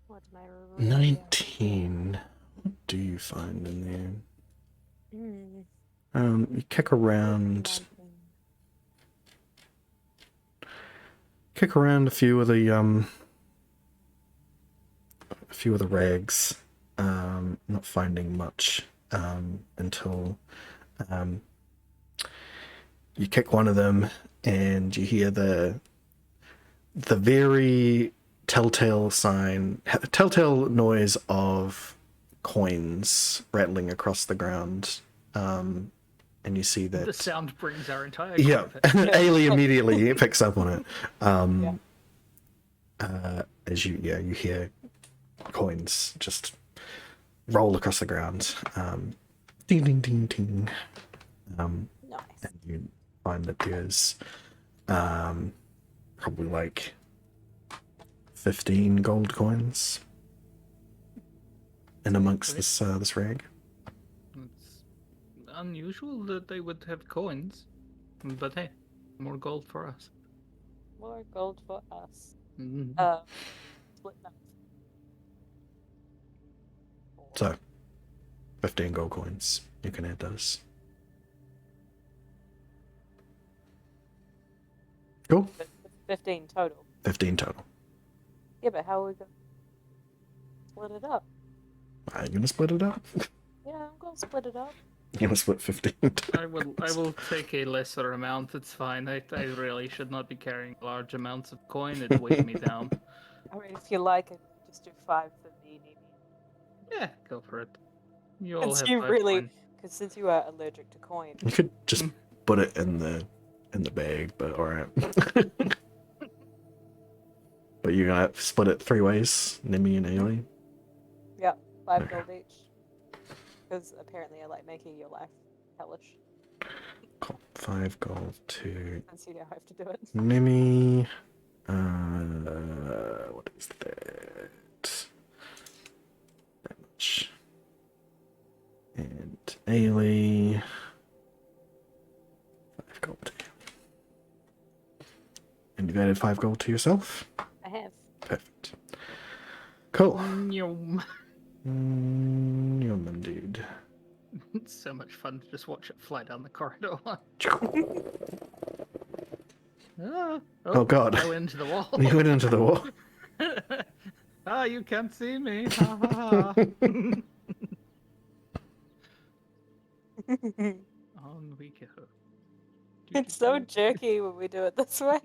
what's my room? 19. What do you find in there? Hmm. You kick around a few of the rags, not finding much until you kick one of them and you hear the very telltale noise of coins rattling across the ground, and you see that The sound brings our entire yeah, group. Ailey immediately picks up on it. As you hear coins just roll across the ground. Ding ding ding ding. Nice. And you find that there's probably like 15 gold coins in amongst this rag. It's unusual that they would have coins, but hey, more gold for us. More gold for us. Mhm. Split nuts. So 15 gold coins. You can add those. Cool. 15 total. 15 total. Yeah, but how are we going to split it up? Are you gonna split it up? Yeah, I'm going to split it up. You're gonna split 15. I will take a lesser amount. It's fine. I really should not be carrying large amounts of coin. It'd weigh me down. I mean, if you like, I can just do 5 for me, Nimi. Yeah, go for it. You all Since have you 5 really, coin. because since you are allergic to coin. You could just put it in the bag, but alright. But you're gonna split it 3 ways, Nimi and Ailey. Yep, 5 Okay. gold each. Because apparently I like making your life hellish. Cool. 5 gold to Since you don't have to do it. Nimi. What is that? That much. And Ailey. 5 gold to Ailey. And you've added 5 gold to yourself? I have. Perfect. Cool. Yum. Yum indeed. It's so much fun to just watch it fly down the corridor. Oh, God. I went into the wall. You went into the wall. Ah, you can't see me. Ha, ha, ha. On we go. It's so jerky when we do it this way.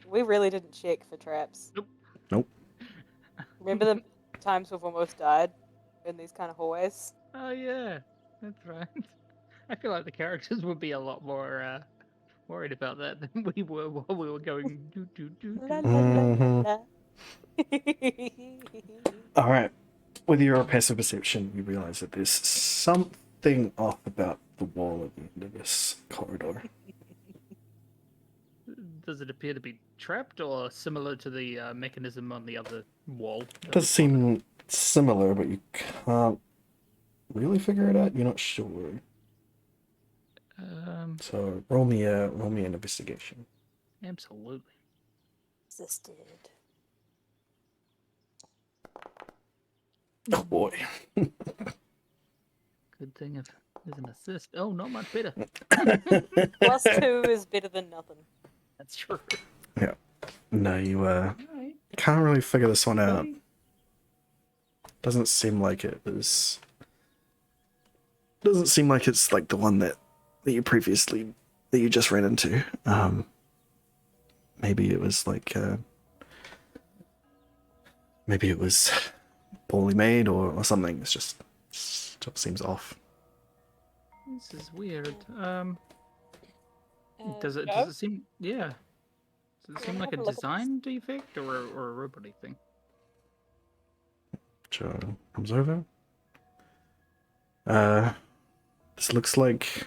We really didn't check for traps. Nope. Remember the times we've almost died in these kind of hallways? Oh yeah, that's right. I feel like the characters would be a lot more worried about that than we were while we were going do do do La do. la la Mhm. la. All right. With your passive perception, you realize that there's something off about the wall at the end of this corridor. appear to be trapped, or similar to the mechanism on the other wall? It does seem similar, but you can't really figure it out. You're not sure. So roll me an investigation. Absolutely. Existed. Oh boy. Good thing if there's an assist. Oh, not much better. +2 is better than nothing. That's true. Yeah. No, you Alright. can't really figure this one out. buddy. Doesn't seem like it is. Doesn't seem like it's like the one that you just ran into. Maybe it was like maybe it was poorly made or something. It's just still seems off. This is weird. Joe? Does it seem? Yeah. Does it seem like a have a look at this? design defect or a robot thing? Joe comes over. This looks like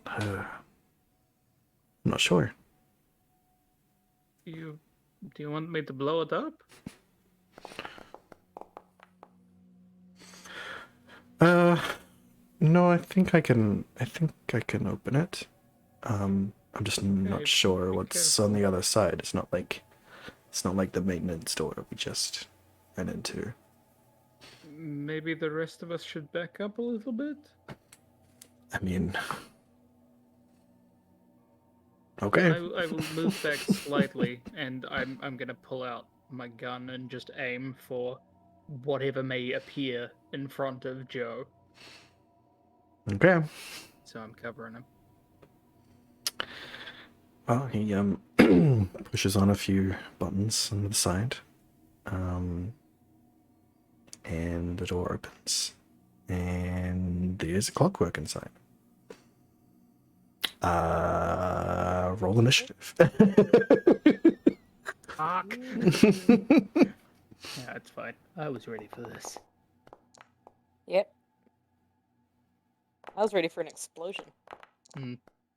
I'm not sure. Do you want me to blow it up? No, I think I can open it. I'm just Okay, not sure be what's on the other side. It's not like the maintenance door we just ran into. Maybe the rest of us should back up a little bit. I mean, okay. I will move back slightly, and I'm gonna pull out my gun and just aim for whatever may appear in front of Joe. Okay. So I'm covering him. Well, he pushes on a few buttons on the side, and the door opens, and there's a clockwork inside. Roll initiative. Fuck. Yeah, it's fine. I was ready for this. Yep. I was ready for an explosion.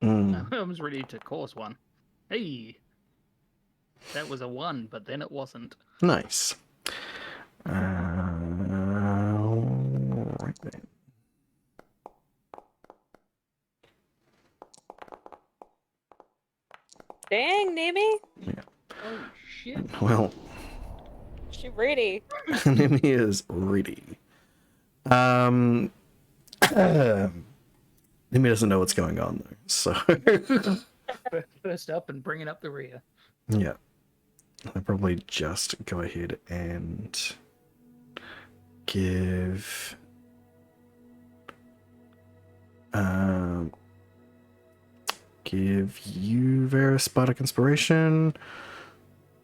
I was ready to cause one. Hey! That was a 1, but then it wasn't. Nice. Right then. Dang, Nemi! Oh, shit. Well, She ready. Nimi is ready. Nimi doesn't know what's going on though, so First up and bringing up the rear. yeah. I'll probably just go ahead and give you Varus Bardic Inspiration.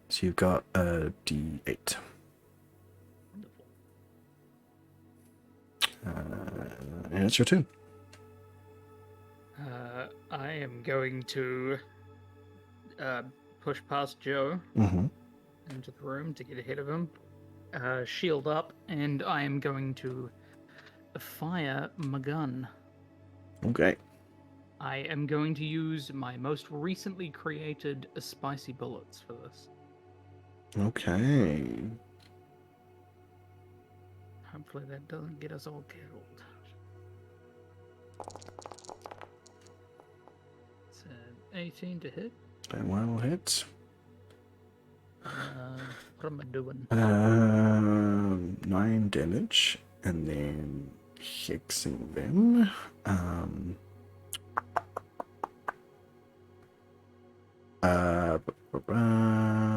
So you've got a D8. And it's your turn. I am going to push past Joe Mm-hmm. into the room to get ahead of him, shield up, and I am going to fire my gun. Okay. I am going to use my most recently created spicy bullets for this. Okay. Hopefully that doesn't get us all killed. It's an 18 to hit. That will hit. What am I doing? 9 damage, and then hexing them.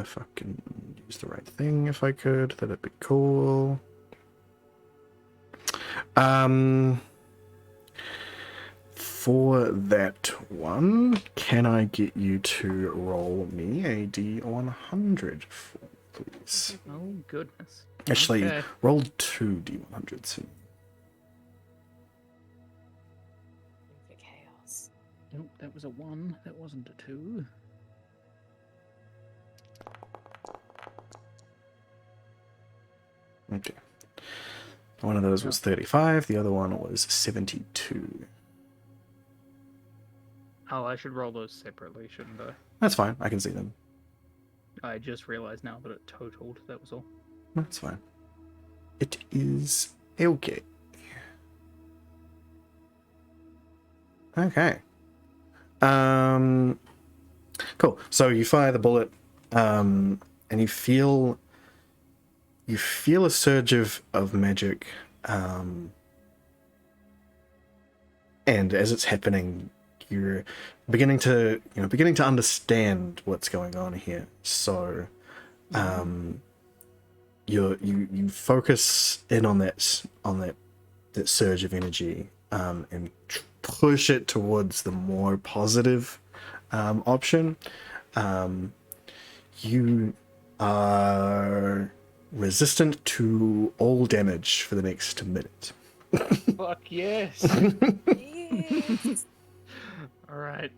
If I can use the right thing, if I could, that'd be cool. For that one, can I get you to roll me a D100, please? Oh, goodness. Actually, Okay. roll 2 D100s. For chaos. Nope, that was a 1. That wasn't a 2. Okay. One of those was 35, the other one was 72. Oh, I should roll those separately, shouldn't I? That's fine. I can see them. I just realized now that it totaled, that was all. That's fine. It is okay. Okay. Cool. So you fire the bullet, and you feel a surge of magic, and as it's happening, you're beginning to understand what's going on here. So, you focus in on that surge of energy, and push it towards the more positive option. You are resistant to all damage for the next minute. Fuck yes! Yes. Alright,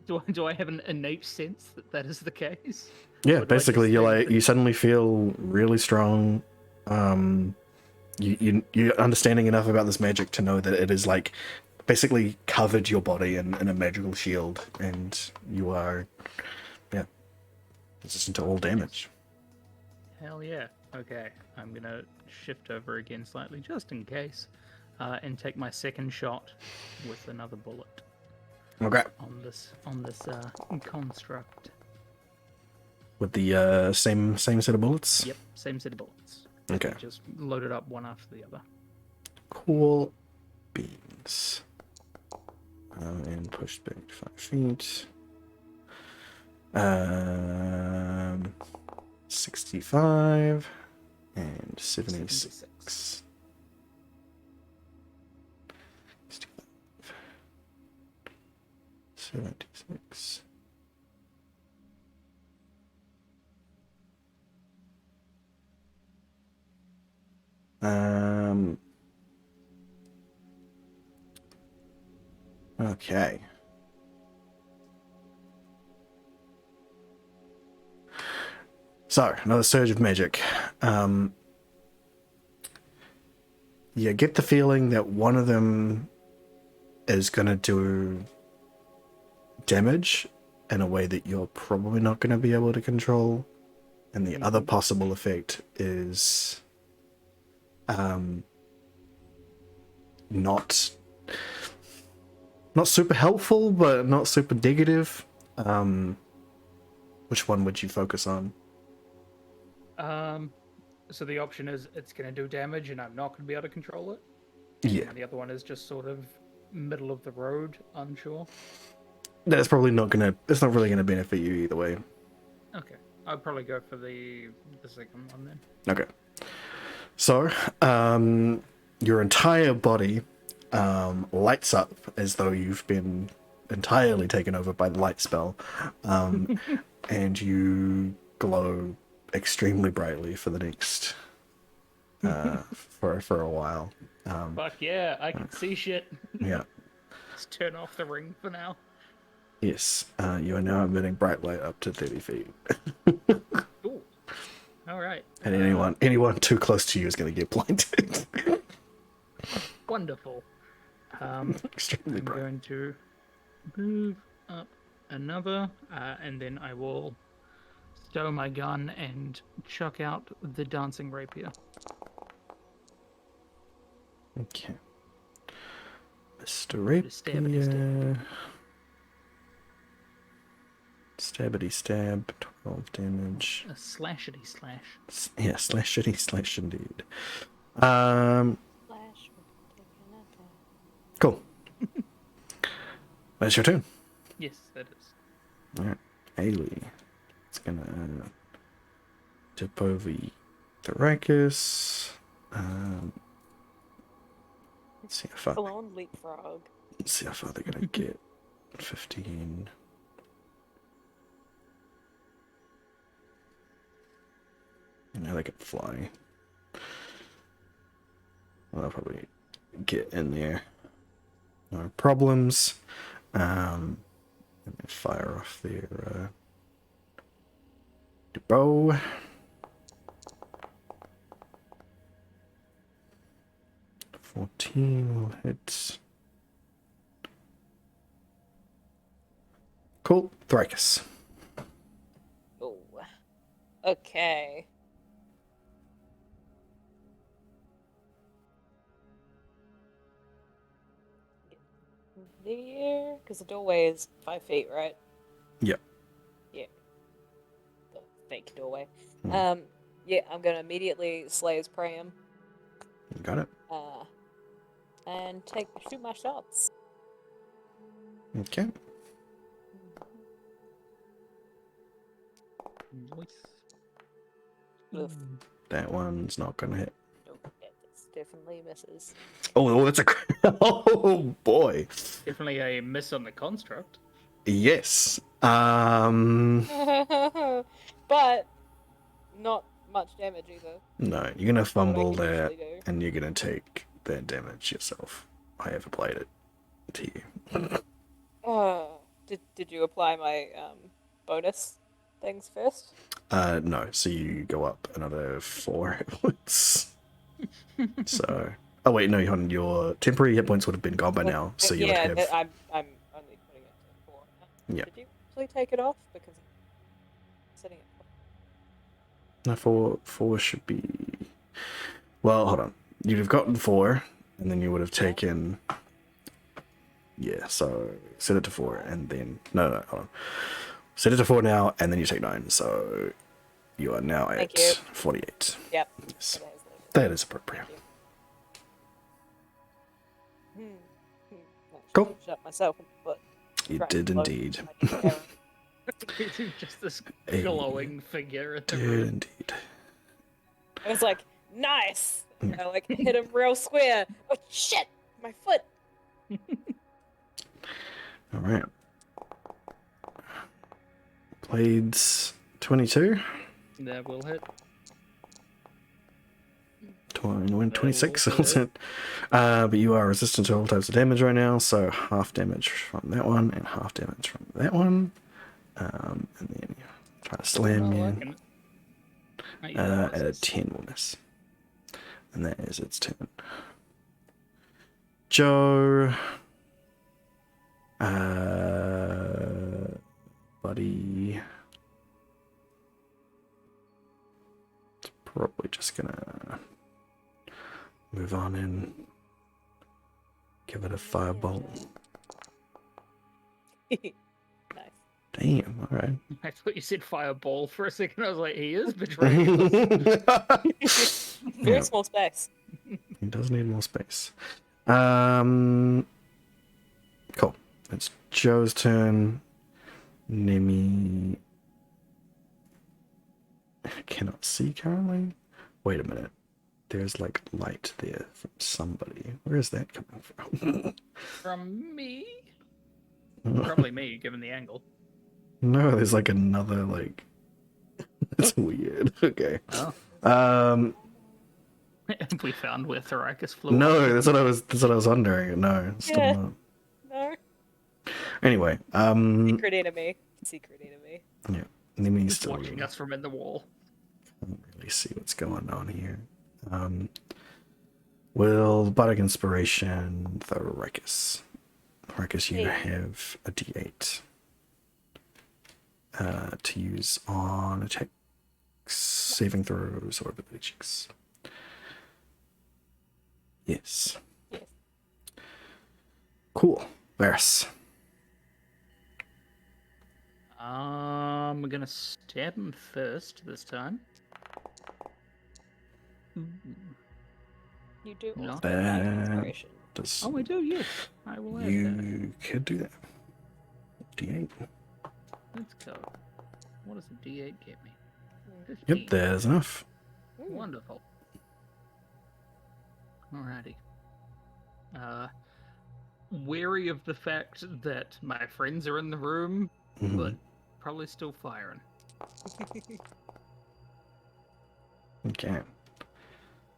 do I have an innate sense that that is the case? Yeah, Or do I just basically, think you suddenly feel really strong. You're understanding enough about this magic to know that it is like basically covered your body in a magical shield, and you are, resistant to all damage. Hell yeah. Okay, I'm gonna shift over again slightly just in case, and take my second shot with another bullet Okay. on this construct. With the same set of bullets. Yep, same set of bullets. Okay. Just loaded up one after the other. Cool beans. And pushed back 5 feet. 65 and 76. 65, 76. Okay. So, another surge of magic. You get the feeling that one of them is going to do damage in a way that you're probably not going to be able to control. And the other possible effect is not super helpful, but not super negative. Which one would you focus on? So the option is it's gonna do damage and I'm not gonna be able to control it. Yeah, And the other one is just sort of middle of the road, unsure. that's probably not gonna. It's not really gonna benefit you either way. Okay, I'll probably go for the second one then. Okay. So, your entire body lights up as though you've been entirely taken over by the light spell, and you glow extremely brightly for the next for a while. Fuck yeah, I can see shit. Yeah. Let's turn off the ring for now. Yes. You are now emitting bright light up to 30 feet. Cool. All right. And anyone too close to you is going to get blinded. Wonderful. Extremely I'm bright. going to move up another, and then I will stow my gun and chuck out the dancing rapier. Okay. Mr. Rapier. Stabbity Stabbity stab, 12 damage. A slashity slash. Yeah, slashity slash indeed. Flash would take another. Cool. That's your turn. Yes, that is. Alright. Ailey. It's gonna tip over Thoracus. Let's see how far. Full on leapfrog. Let's see how far they're gonna get. 15. Now they can fly. Well, they'll probably get in there. No problems. And then fire off their bow. .14 will hit. Cool. Thrakus. Oh. Okay. There, because the doorway is 5 feet, right? Yep. Yeah. The fake doorway. Hmm. Yeah, I'm gonna immediately slay his prey him. Got it. And shoot my shots. Okay. Nice. Oof. That one's not gonna hit. Nope, it definitely misses. Oh, that's a. Oh boy. Definitely a miss on the construct. Yes. But not much damage either. No, you're gonna What I fumble can that, usually do. and you're gonna take that damage yourself. I ever played it to you. Did you apply my bonus things first? No. So you go up another 4 hit points. So, oh wait, no, your temporary hit points would have been gone by now. So you would yeah, have. I'm only putting it to 4. Yeah. Did you actually take it off because I'm setting it? No, 4 should be. Well, hold on. You'd have gotten 4, and then you would have taken. Yeah, so set it to 4, and then no, hold on. Set it to 4 now, and then you take 9. So you are now at Thank you. 48. Yep. Yes, It has labeled. that is appropriate. Thank you. I Cool. should've shot myself in the foot. You Right, did close. indeed. Just this Hey, glowing figure at the Did room. indeed. I was like, nice! Yeah. I like hit him real square. Oh shit! My foot! All right. Blades 22. That will hit. 26. That'll Was it? But you are resistant to all types of damage right now, so half damage from that one and half damage from that one. And then you try to slam Oh, I you. can- Oh, yeah, what's At a this? 10 will miss. And that is its turn. Joe. Buddy. It's probably just gonna move on and give it a firebolt. Nice. Damn, alright. I thought you said fireball for a second. I was like, he is betraying us. Very Yeah. small space. He does need more space. Cool. It's Joe's turn. Nemi. I cannot see currently. Wait a minute. There's like light there from somebody. Where is that coming from? From me? Probably me, given the angle. No, there's like another like. It's weird. Okay. Oh. We found where Thrakus flew. No, up. that's what I was wondering. No, still Yeah. not. No. Anyway, Secret enemy. Secret enemy. yeah. Nemi's Just still watching us from in the wall. Can't really see what's going on here. Will Bardic Inspiration Thrakus. Thrakus, you Hey. have a D8 to use on attacks, saving throws, or ability checks. Yes. Yes. Cool. Varys. We're gonna stab him first this time. You do No. also have inspiration. Does Oh, I do, yes. I will add that. you could do that? D8. Let's go. What does a D8 get me? Mm. 15. Yep, there's enough. Ooh. Wonderful. Alrighty. Wary of the fact that my friends are in the room, Mhm. but probably still firing. Okay.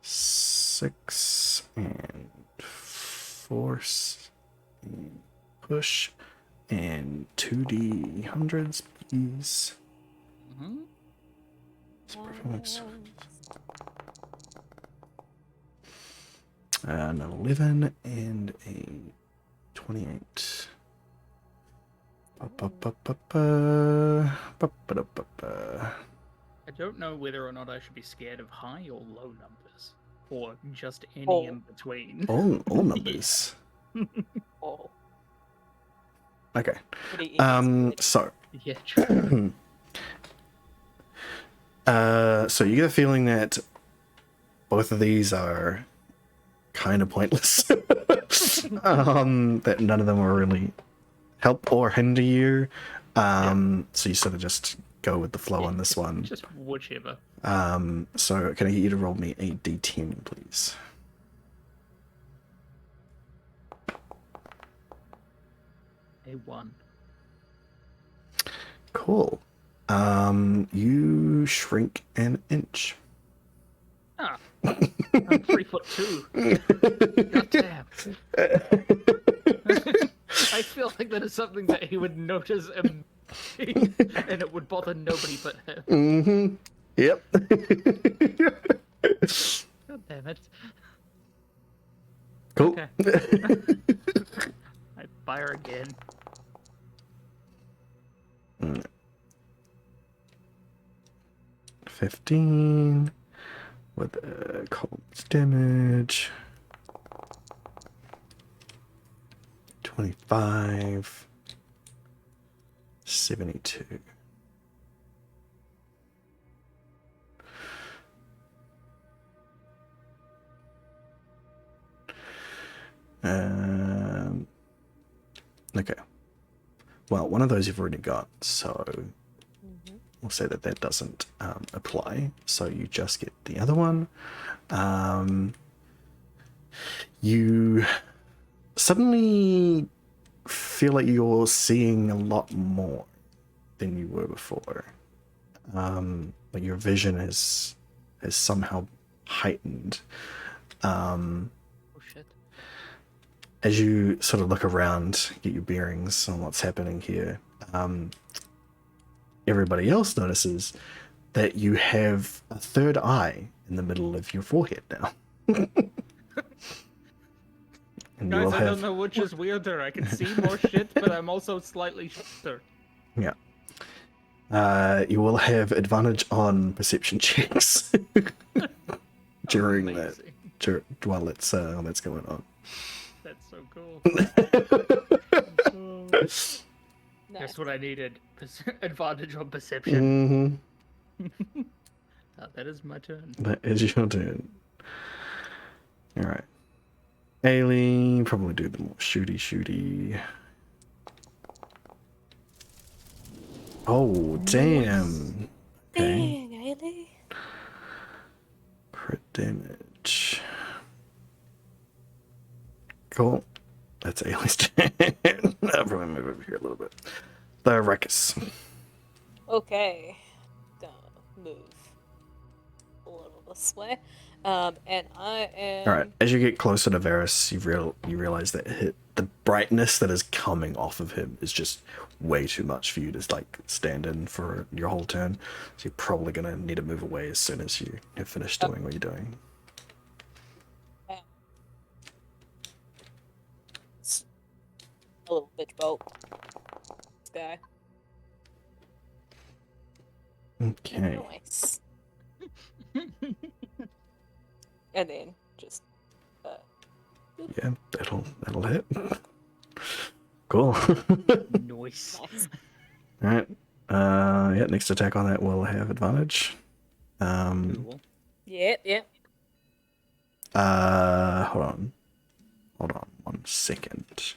6 and force and push and 2D hundreds, please. Mm-hmm. Performance. An 11 and a 28. I don't know whether or not I should be scared of high or low numbers, or just any All. in between. All numbers. Oh, Okay. pretty easy. So Yeah, true. so you get a feeling that both of these are kind of pointless. That none of them will really help or hinder you. So you sort of just go with the flow on this one. Just whichever. So can I get you to roll me a d10, please? A1. Cool. You shrink an inch. Ah, I'm 3'2". God damn. I feel like that is something that he would notice and it would bother nobody but him. Yep. God damn it. Cool. Okay. I fire again. Mm. 15 with cold damage. 25. 72. Okay. Well, one of those you've already got, so we'll say that that doesn't apply. So you just get the other one. You suddenly feel like you're seeing a lot more than you were before. Like your vision is somehow heightened. Oh shit. As you sort of look around, get your bearings on what's happening here, everybody else notices that you have a third eye in the middle of your forehead now. And you Guys, will I have, don't know which is weirder. I can see more shit, but I'm also slightly shorter. yeah. You will have advantage on perception checks during that, Amazing. while that's going on. That's so cool. Nice. That's what I needed. Advantage on perception. That is my turn. That is your turn. All right. Ailey, probably do the more shooty. Oh, damn. Okay. Dang, Ailey. Crit damage. Cool. That's Ailey's turn. I'll probably move over here a little bit. The Ruckus. Okay. Gonna move a little this way. And I am. All right. As you get closer to Varys, you realize that the brightness that is coming off of him is just way too much for you to like stand in for your whole turn. So you're probably gonna need to move away as soon as you have finished doing what you're doing. A little bitch boat. This guy. Okay. Nice. And then just Yeah, that'll hit. Cool. Nice. nice. All right. Yeah. Next attack on that will have advantage. Cool. Yep. Hold on 1 second.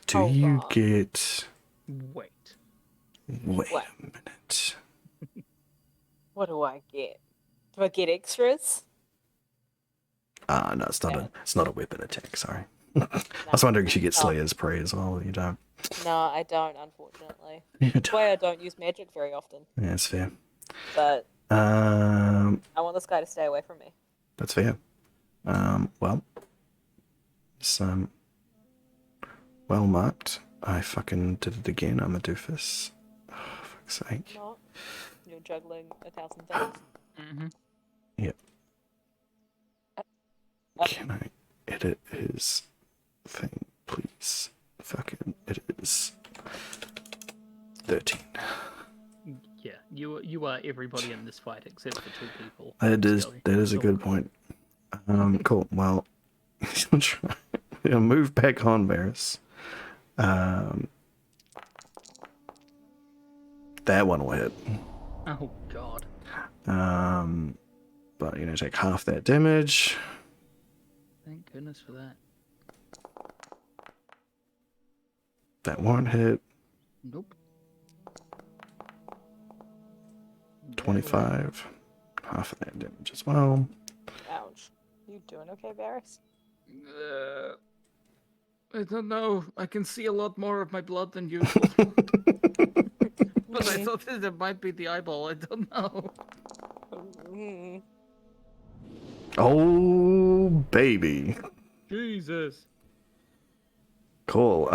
Do Hold you on. get? Wait. Wait What? a minute. What do I get? Do I get extras? No, it's not a weapon attack. Sorry. I was wondering if you get Slayer's Prey as well. You don't. No, I don't, unfortunately. You That's don't. why I don't use magic very often. Yeah, that's fair. But I want this guy to stay away from me. That's fair. Well, it's well marked. I fucking did it again. I'm a doofus. Oh, fuck's sake. Not. You're juggling 1,000 things. Mm-hmm. Yep. Can I edit his thing, please? Fucking it is. You are everybody in this fight except for 2 people. That is Skelly. a good point. Cool. Well, I'll move back on, Varys. That one will hit. Oh god. But take half that damage. Thank goodness for that. That won't hit. Nope. 25. Half of that damage as well. Ouch. You doing okay, Varys? I don't know. I can see a lot more of my blood than usual. But I thought that it might be the eyeball. I don't know. Mm. Oh, baby. Jesus. Cool.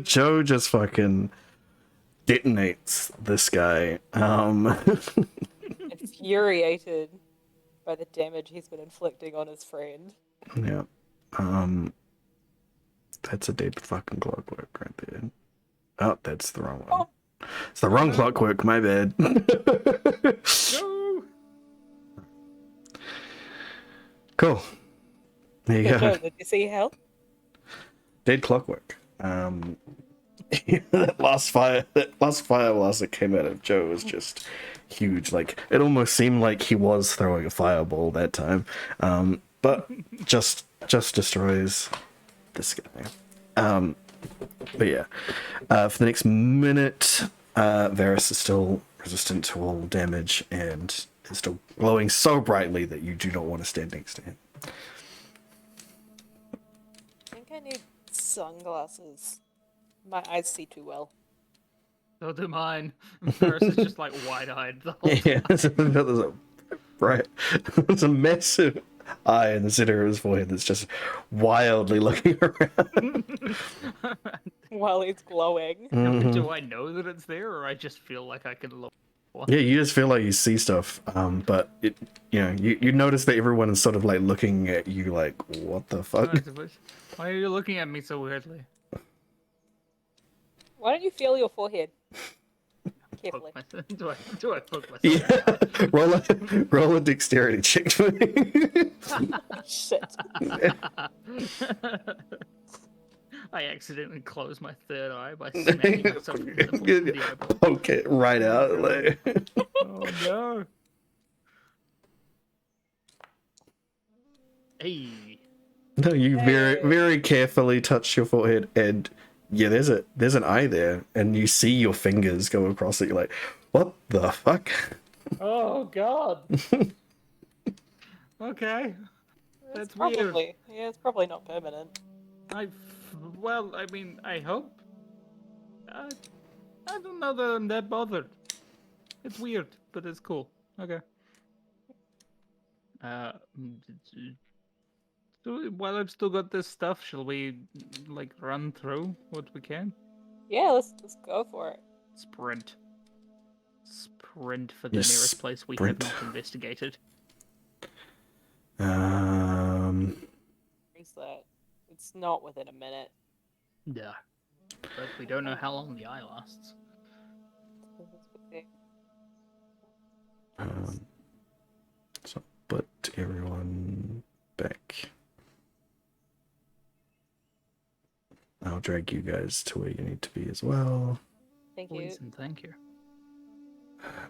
Joe just fucking detonates this guy. Infuriated by the damage he's been inflicting on his friend. Yeah. That's a dead fucking clockwork right there. Oh, that's the wrong one. It's the wrong clockwork, my bad. No. Cool. There you Hey, go. Joe, did you see health? Dead clockwork. That last fire blast that came out of Joe was just huge. Like, it almost seemed like he was throwing a fireball that time. But just destroys this guy. But yeah, for the next minute, Varys is still resistant to all damage and is still glowing so brightly that you do not want to stand next to him. I think I need sunglasses. My eyes see too well. So do mine. Ferris is just like wide-eyed the whole Yeah, there's a massive eye in the center of his forehead that's just wildly looking around. While he's glowing. Do I know that it's there, or I just feel like I can look? Yeah, you just feel like you see stuff, but you notice that everyone is sort of like looking at you like, what the fuck? Why are you looking at me so weirdly? Why don't you feel your forehead? Carefully. Do I poke myself? Yeah, roll a dexterity check for me. Shit. I accidentally closed my third eye by smacking myself in the eyeball. Poke it right out. Like. Oh no! Hey. No, you very carefully touch your forehead, and yeah, there's an eye there, and you see your fingers go across it. You're like, what the fuck? Oh god. Okay. That's weird. Yeah, it's probably not permanent. I mean, I hope. I don't know that I'm that bothered. It's weird, but it's cool. Okay. So while I've still got this stuff, shall we like run through what we can? Yeah, let's go for it. Sprint for the nearest place we have not investigated. Is that? It's not within a minute. Yeah. But we don't know how long the eye lasts. So put everyone back. I'll drag you guys to where you need to be as well. Thank you. Please and thank you.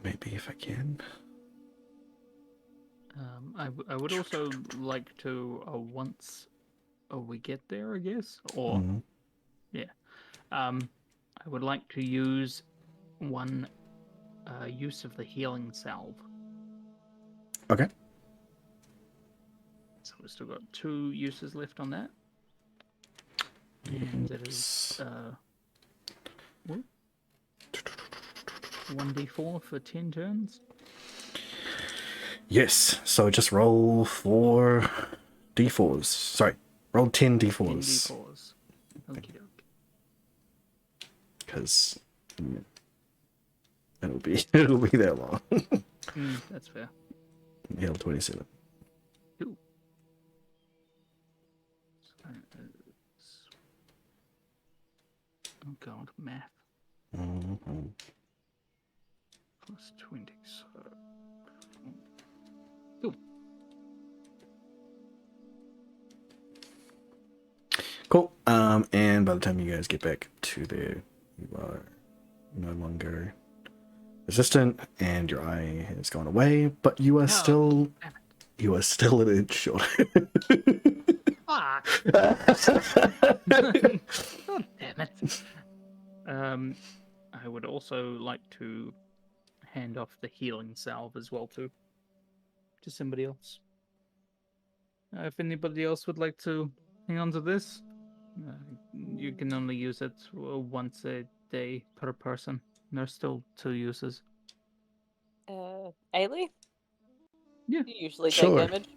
Maybe if I can. I would also like to once we get there, I guess, or yeah. I would like to use one use of the healing salve. Okay. So we've still got 2 uses left on that. And it is 1d4 for 10 turns. Yes, so just roll 4 d4s. Sorry, roll 10 d4s. 10 d4s. Okie doke. Because it'll be that long. That's fair. Heal 27. Ooh. Oh god, math. plus 20. So... Cool. Cool. And by the time you guys get back to there, you are no longer resistant, and your eye has gone away, but you are still an inch short. Fuck! God damn it. I would also like to hand off the healing salve as well to somebody else. If anybody else would like to hang on to this, you can only use it once a day per person. There's still 2 uses. Ailey? Yeah. You usually take Sure. damage.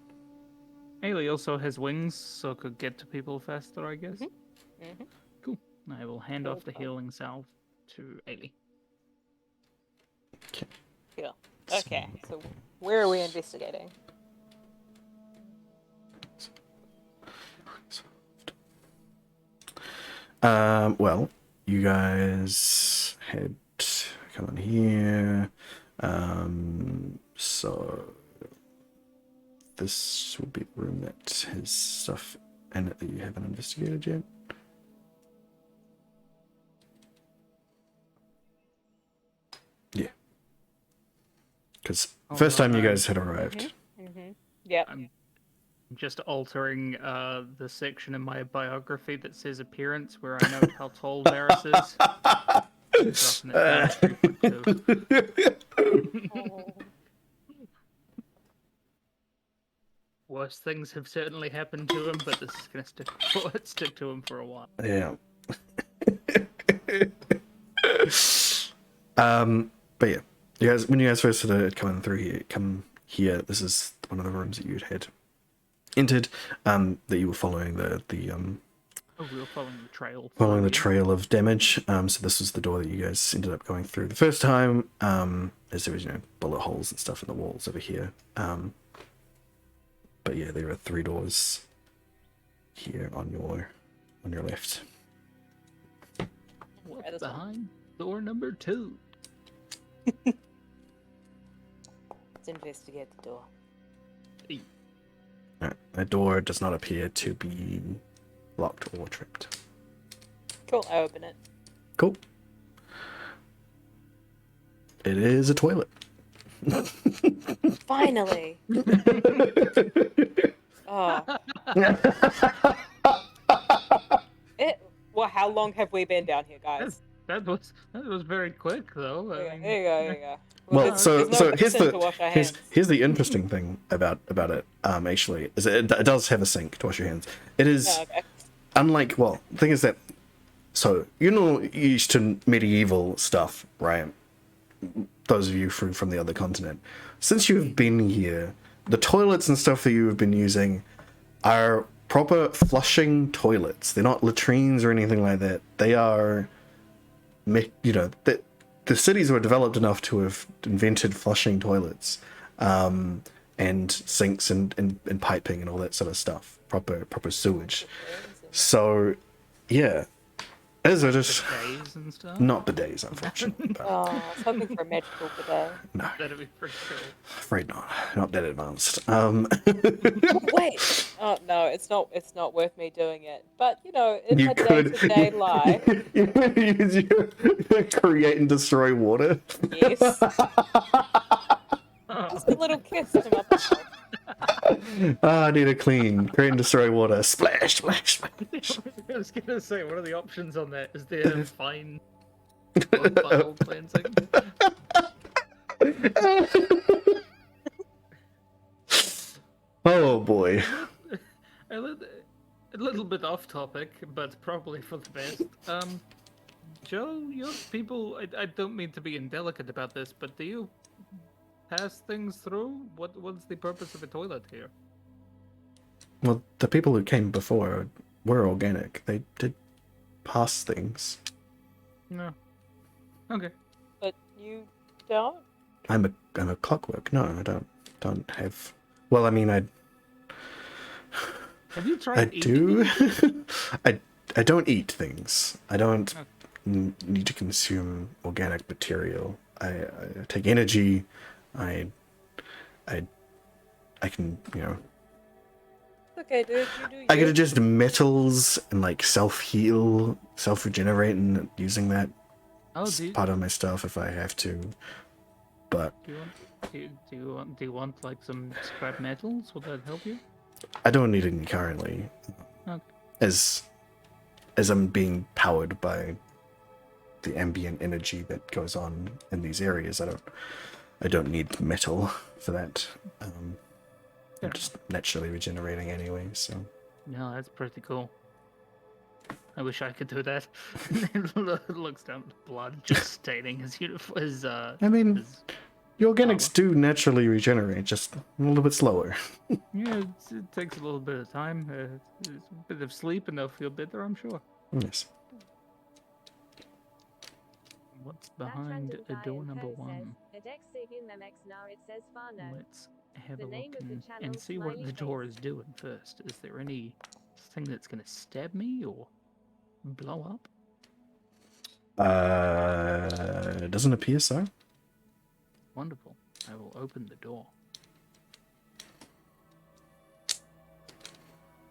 Ailey also has wings, so could get to people faster, I guess. Mm-hmm. Cool. I will hand off the Okay. healing salve to Ailey. Cool. Okay, so where are we investigating? Well, you guys had come on here. So this would be the room that has stuff in it that you haven't investigated yet. Yeah. Because first time you guys had arrived. Mm-hmm. Yep. I'm just altering the section in my biography that says appearance, where I know how tall Varys is. Dropping it down to 3.2. Oh. Worse things have certainly happened to him, but this is going to stick to him for a while. Yeah. But yeah, you guys, when you guys first started come here, this is one of the rooms that you had entered. That you were following the Oh, we were following the trail. following the trail of damage. So this was the door that you guys ended up going through the first time. As there was, bullet holes and stuff in the walls over here. But yeah, there are 3 doors here on your left. What's Right, this one. behind door number 2? Let's investigate the door. Alright, that door does not appear to be locked or tripped. Cool, I open it. Cool. It is a toilet. Finally! Oh. Well, how long have we been down here, guys? That was very quick, though. I There mean, you go, there you go. Well, there's so no here's basin to wash our hands. here's the interesting thing about it. Actually, is it does have a sink to wash your hands. It is Oh, okay. unlike, well, the thing is that, so used to medieval stuff, right? Those of you from the other continent, since you have been here, the toilets and stuff that you have been using are proper flushing toilets. They're not latrines or anything like that. They are, the cities were developed enough to have invented flushing toilets, and sinks and piping and all that sort of stuff. Proper sewage. So, yeah. As it is, days and stuff. not bidets, unfortunately. But Oh, I was hoping for a magical bidet. no, That'd be pretty cool. afraid not that advanced. Wait! Oh no, it's not worth me doing it. But in You my could day-to-day life, you could use your create and destroy water. yes. Just a little kiss to my butthole. I need a clean create and destroy water. Splash, splash, splash. I was gonna say, what are the options on that? Is there fine bottle cleansing? Oh boy. A little bit off topic, but probably for the best. Joe, your people, I don't mean to be indelicate about this, but do you pass things through? What's the purpose of a toilet here? Well, the people who came before were organic. They did pass things. No. Okay. But you don't? I'm a clockwork. No, I don't have. Well, I mean, I Have you tried do. eating? I don't eat things. I don't need to consume organic material. I take energy. I can, Okay, dude, you do I can you. adjust metals and like self-heal, self-regenerate, and using that Oh, as part of my stuff if I have to. But do you want do you want like some scrap metals? Will that help you? I don't need any currently, Okay. as I'm being powered by the ambient energy that goes on in these areas. I don't need metal for that. I'm Fair just naturally regenerating anyway, so. No, that's pretty cool. I wish I could do that. It looks down at the blood, just staining his uniform. I mean, His your organics armor. do naturally regenerate, just a little bit slower. Yeah, it takes a little bit of time. It's a bit of sleep, and they'll feel better, I'm sure. Yes. What's That behind random guy door in number Poe says, 1? now it says Farno. Let's have The a name look of the and channel, see what smiley the door face. is doing first. Is there any thing that's going to stab me or blow up? It doesn't appear so. Wonderful. I will open the door.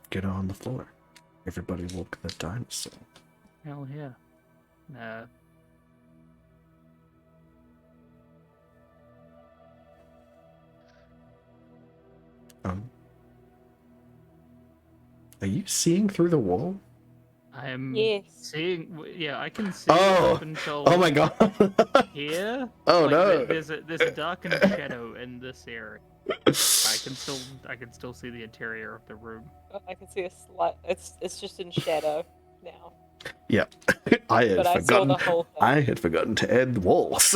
Get on the floor. Everybody walk the dinosaur. Hell yeah. Are you seeing through the wall? I am Yes. seeing. Yeah, I can see Oh! up until Oh my god! here. Oh Like, no! there's a darkened shadow in this area. I can still see the interior of the room. I can see a slight. It's just in shadow now. Yeah, I had But I saw the whole thing. I had forgotten to add the walls.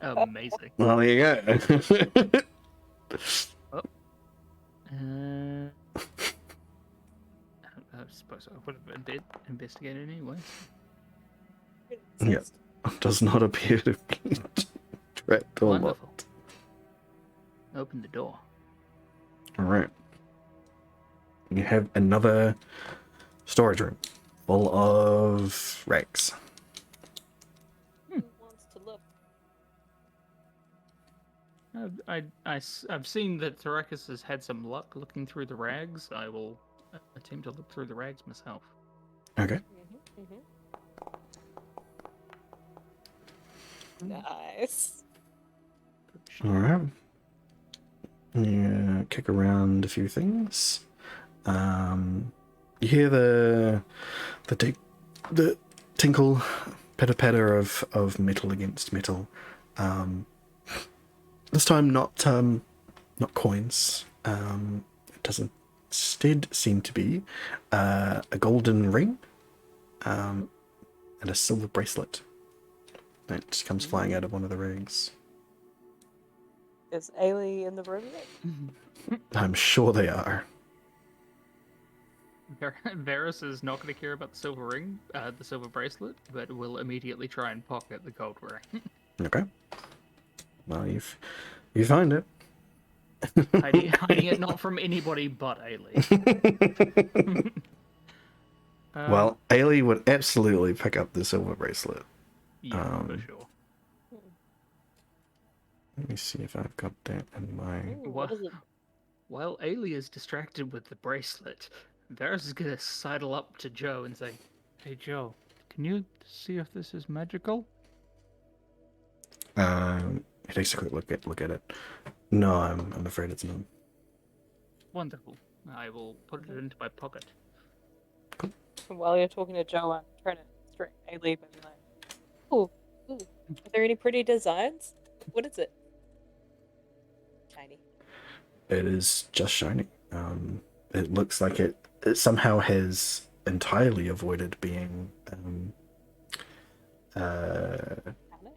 Amazing. Well, there you go. I suppose I would have been investigated anyway. Yeah. Does not appear to be trapped or Wonderful. locked. Open the door. All right. You have another storage room full of rags. Who wants to look? I've seen that Thrakus has had some luck looking through the rags. I will attempt to look through the rags myself. Okay. Nice. All right. Yeah, kick around a few things. You hear the tinkle, pitter patter of metal against metal. This time not coins. It doesn't instead seem to be a golden ring, and a silver bracelet that just comes flying out of one of the rings. Is Ailey in the room yet? I'm sure they are. Varus is not going to care about the silver ring, the silver bracelet, but will immediately try and pocket the gold ring. Okay. Well, you find it. hiding it not from anybody but Ailey. Well, Ailey would absolutely pick up the silver bracelet. Yeah, for sure. Let me see if I've got that in my... Ooh, what is it? While Ailey is distracted with the bracelet, Varus is going to sidle up to Joe and say, "Hey Joe, can you see if this is magical?" He takes a quick look at it. No, I'm afraid it's not. Wonderful. I will put it into my pocket. While you're talking to Joe, I'm trying to distract Ailey by being like, ooh, are there any pretty designs? What is it? Shiny. It is just shiny. It looks like it somehow has entirely avoided being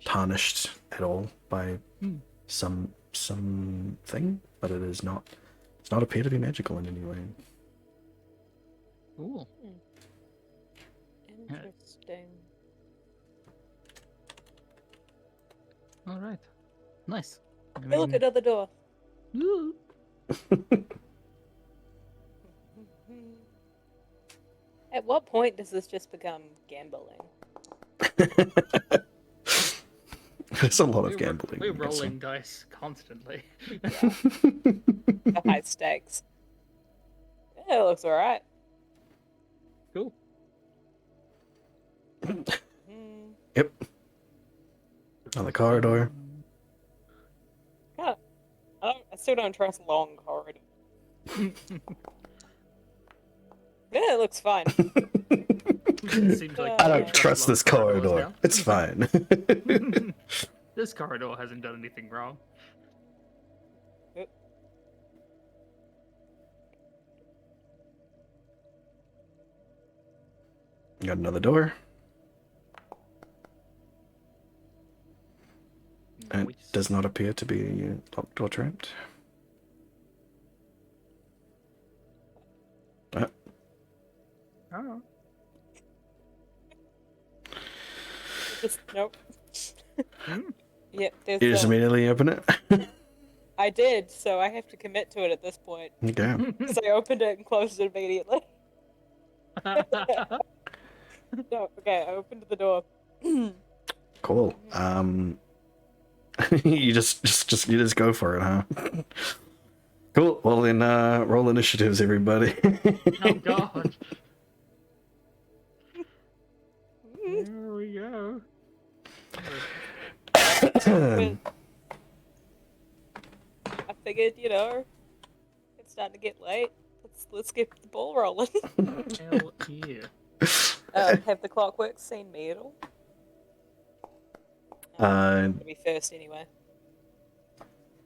tarnished at all by something, but it is not. Does not appear to be magical in any way. Cool. Interesting. All right. Nice. Hey, look, another door. Ooh. At what point does this just become gambling? There's a lot of We're, gambling. we're in this rolling one. dice constantly. Yeah, the high stakes. Yeah, it looks alright. Cool. Yep. On the corridor. God, I still don't trust long corridor. Yeah, it looks fine. It seems like I you don't trust long this corridors corridor. now. It's fine. This corridor hasn't done anything wrong. Yep. Got another door. It Nice. does not appear to be locked or trapped. Oh. Just nope. Hmm. Yep, You just there's immediately open it. I did, so I have to commit to it at this point. Okay. Because I opened it and closed it immediately. No, okay, I opened the door. Cool. You just go for it, huh? Cool. Well then, roll initiatives, everybody. Oh god. Here we go. But I figured, it's starting to get late. Let's get the ball rolling. Hell yeah. Have the clockworks seen me at all? Uh, It'll be first anyway.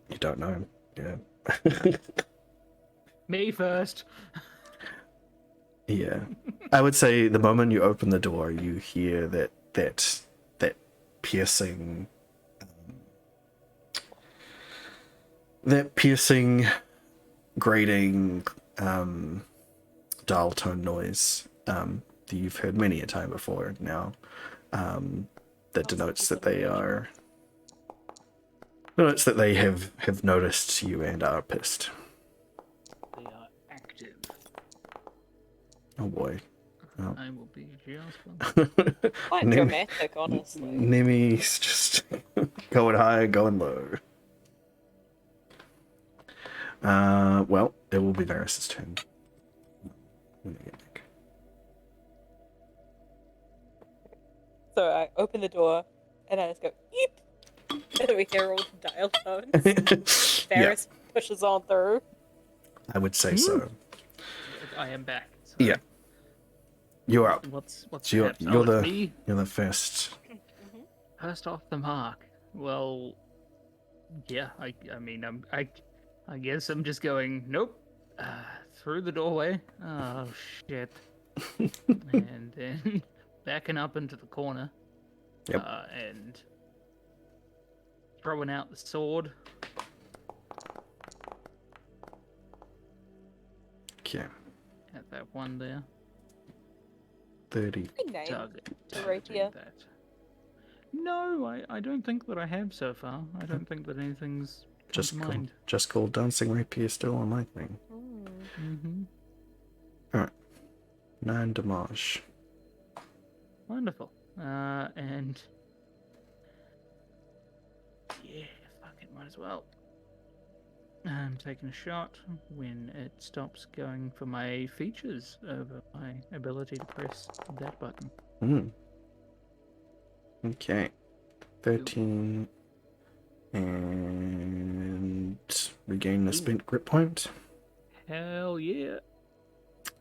you don't know. Yeah. Me first. Yeah. I would say the moment you open the door, you hear that piercing, grating, dial tone noise that you've heard many a time before now. That denotes that they have noticed you and are pissed. They are active. Oh boy. Oh. I will be just one. Quite Nem- dramatic, honestly. Nemi's just going high, going low. Well, it will be Varys' turn. When they get back. So I open the door and I just go, eep! And we hear all the dial tones. Yeah, Varys pushes on through. I would say so. I am back. So Yeah. You're up. What's So you're, next? you're It's the me. you're the first. First off the mark. Well, yeah. I mean, I guess I'm just going. Nope. Through the doorway. Oh shit. And then backing up into the corner. Yep. And throwing out the sword. Okay. At that one there. 30. Good name. Target. The rapier. That. No, I don't think that I have so far. I don't think that anything's come Just to called, mind. just called Dancing Rapier still on my thing. Mm-hmm. Alright. 9 damage. Wonderful. And yeah, fuck it, might as well. I'm taking a shot when it stops going for my features over my ability to press that button. Okay. 13. And regain the spent grip point. Hell yeah.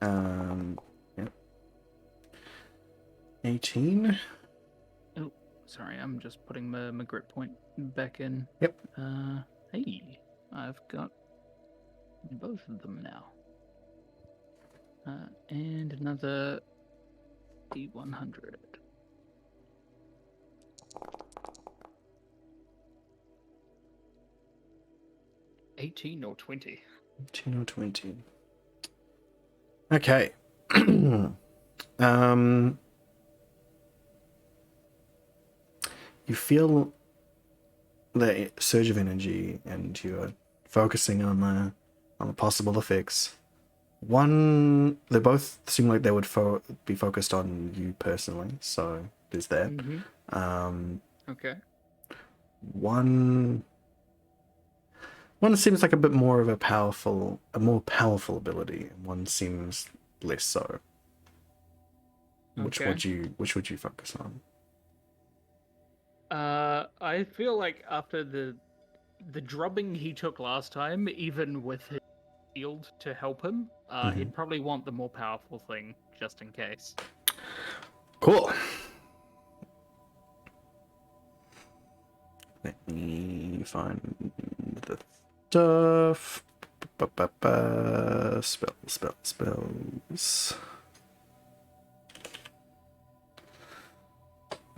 Yep. 18. Oh, sorry, I'm just putting my grip point back in. Yep. Hey, I've got both of them now. And another D100. $18 or 20. 18 or 20. Okay. You feel the surge of energy, and you're focusing on the possible effects. One, they both seem like they would be focused on you personally, so there's that. Mm-hmm. Um, Okay. One seems like a bit more of a more powerful ability, and one seems less so. Which Okay. which would you focus on? I feel like after the drubbing he took last time, even with his shield to help him, he'd probably want the more powerful thing just in case. Cool. Let me find the stuff. Spells.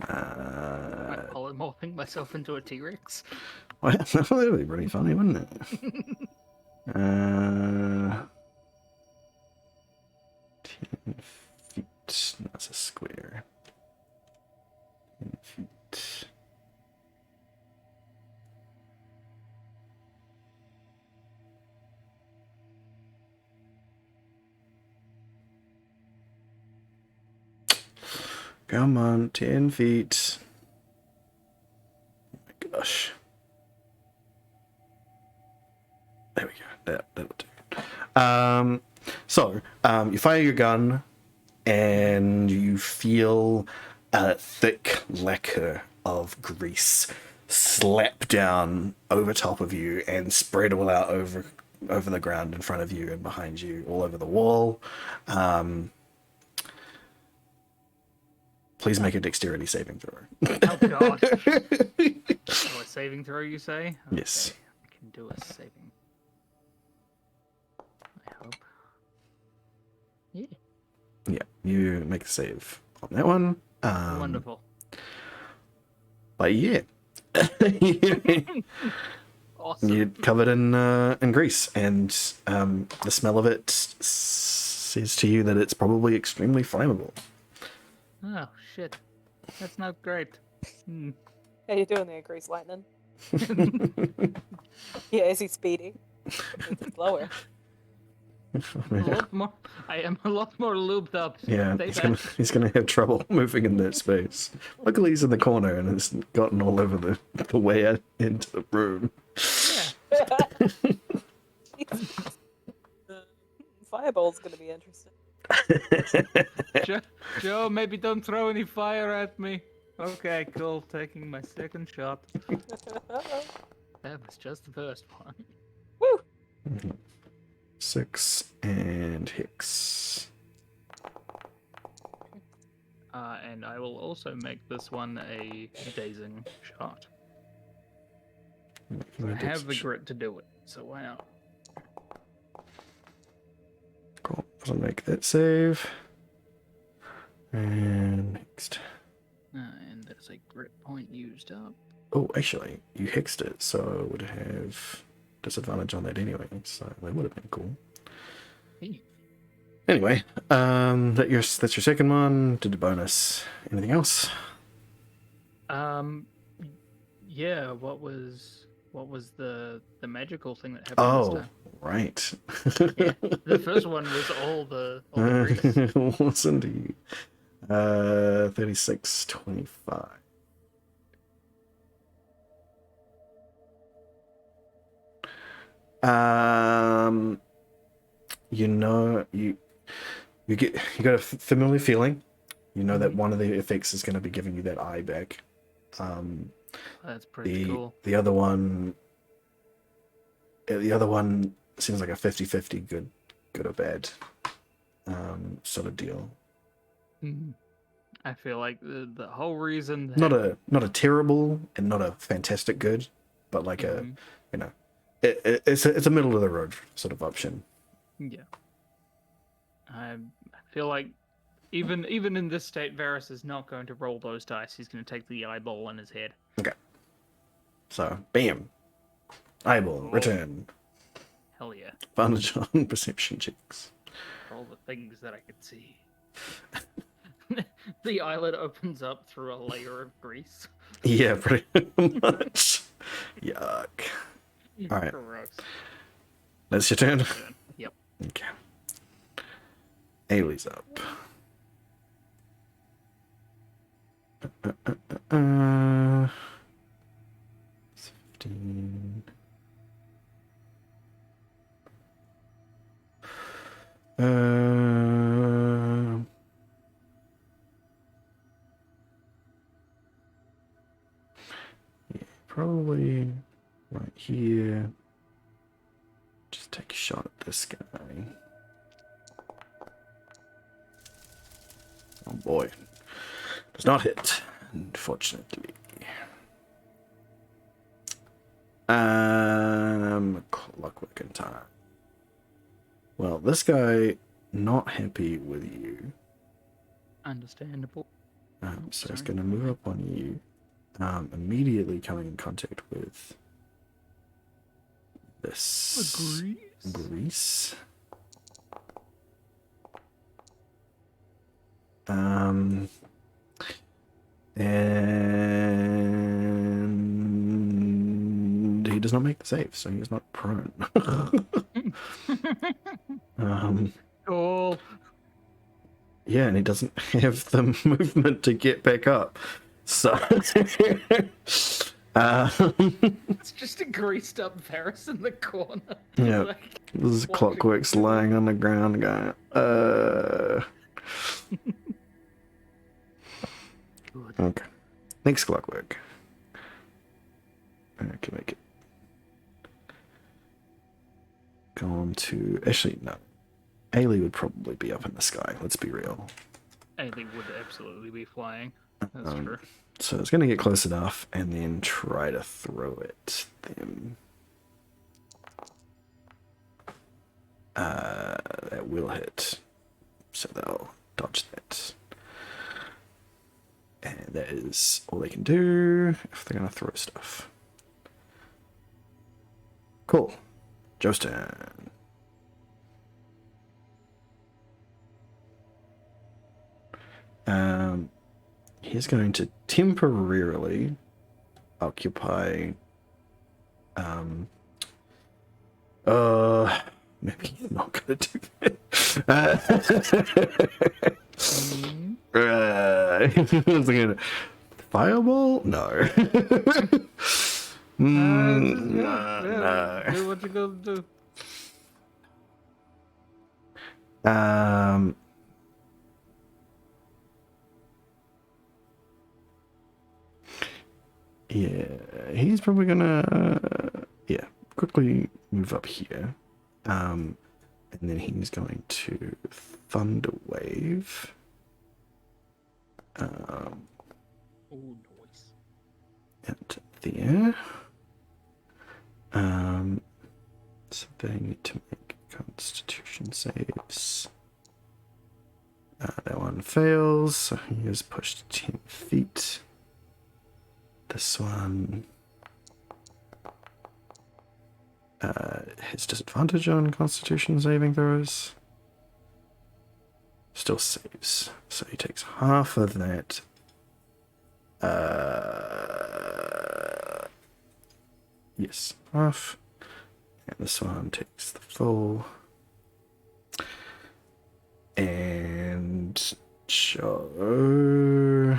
I'm polymorphing myself into a T-Rex. Well, that would be pretty funny, wouldn't it? 10 feet. That's a square. 10 feet. Come on, 10 feet. Oh my gosh. There we go. That'll do. You fire your gun and you feel a thick lacquer of grease slap down over top of you and spread all out over the ground in front of you and behind you, all over the wall. Please make a dexterity saving throw. Oh god. Oh, a saving throw, you say? Yes. Okay, I can do a saving. I hope. Yeah. Yeah, you make a save on that one. Wonderful. But yeah. Awesome. You're covered in grease, and the smell of it says to you that it's probably extremely flammable. Oh shit. That's not great. Hmm. How you doing there, Grease Lightning? Yeah, is he speedy? It's slower. A lot more. I am a lot more lubed up. Yeah, Stay he's back. gonna have trouble moving in that space. Luckily, he's in the corner and has gotten all over the way out into the room. Yeah. Fireball's gonna be interesting. Joe, maybe don't throw any fire at me. Okay, cool. Taking my second shot. That was just the first one. Woo! 6 and Hicks. And I will also make this one a dazing shot. I have the grit to do it, so why not? Cool. I'll make that save. And next. And there's a grit point used up. Oh, actually, you hexed it, so I would have disadvantage on that anyway. So that would have been cool. Hey. Anyway, that's your second one. Did a bonus. Anything else? Yeah. What was the magical thing that happened this Oh, time? right. Yeah, the first one was all the grease. What's indeed? 36-25. You got a familiar feeling. You know that one of the effects is going to be giving you that eye back. That's pretty cool. The other one seems like a 50-50 good or bad sort of deal. I feel like the whole reason Not a terrible and not a fantastic good, but like a it's a middle of the road sort of option. Yeah. I feel like even in this state, Varys is not going to roll those dice. He's going to take the eyeball in his head. Okay. So, bam. Eyeball, return. Hell yeah. Advantage on perception checks. All the things that I could see. The eyelid opens up through a layer of grease. Yeah, pretty much. Yuck. All right. Gross. That's your turn? Yep. Okay. Ailey's up. Yeah, probably right here. Just take a shot at this guy. Oh boy. Does not hit, unfortunately. Clockwork in time. Well, this guy not happy with you. Understandable. So he's Sorry. going to move up on you. Immediately coming in contact with this grease. And he does not make the save, so he is not prone. Cool. Yeah, and he doesn't have the movement to get back up. So It's just a greased up Varys in the corner. yeah, Like, this is watching Clockwork's him. lying on the ground going, Good. Okay. Next Clockwork. I can make it. Go on to... Actually, no. Ailey would probably be up in the sky, let's be real. Anything would absolutely be flying. That's true. So it's going to get close enough and then try to throw it them. That will hit. So they'll dodge that. And that is all they can do if they're going to throw stuff. Cool. Joe's turn. He's going to temporarily occupy maybe he's not gonna do that. Fireball? No. No. Do what you gonna do. Yeah, he's probably gonna quickly move up here. And then he's going to Thunder Wave. Oh, noise. And there. So they need to make Constitution saves. That one fails, so he is pushed 10 feet. This one has disadvantage on Constitution saving throws. Still saves, so he takes half of that. Yes, half. And this one takes the full. And Joe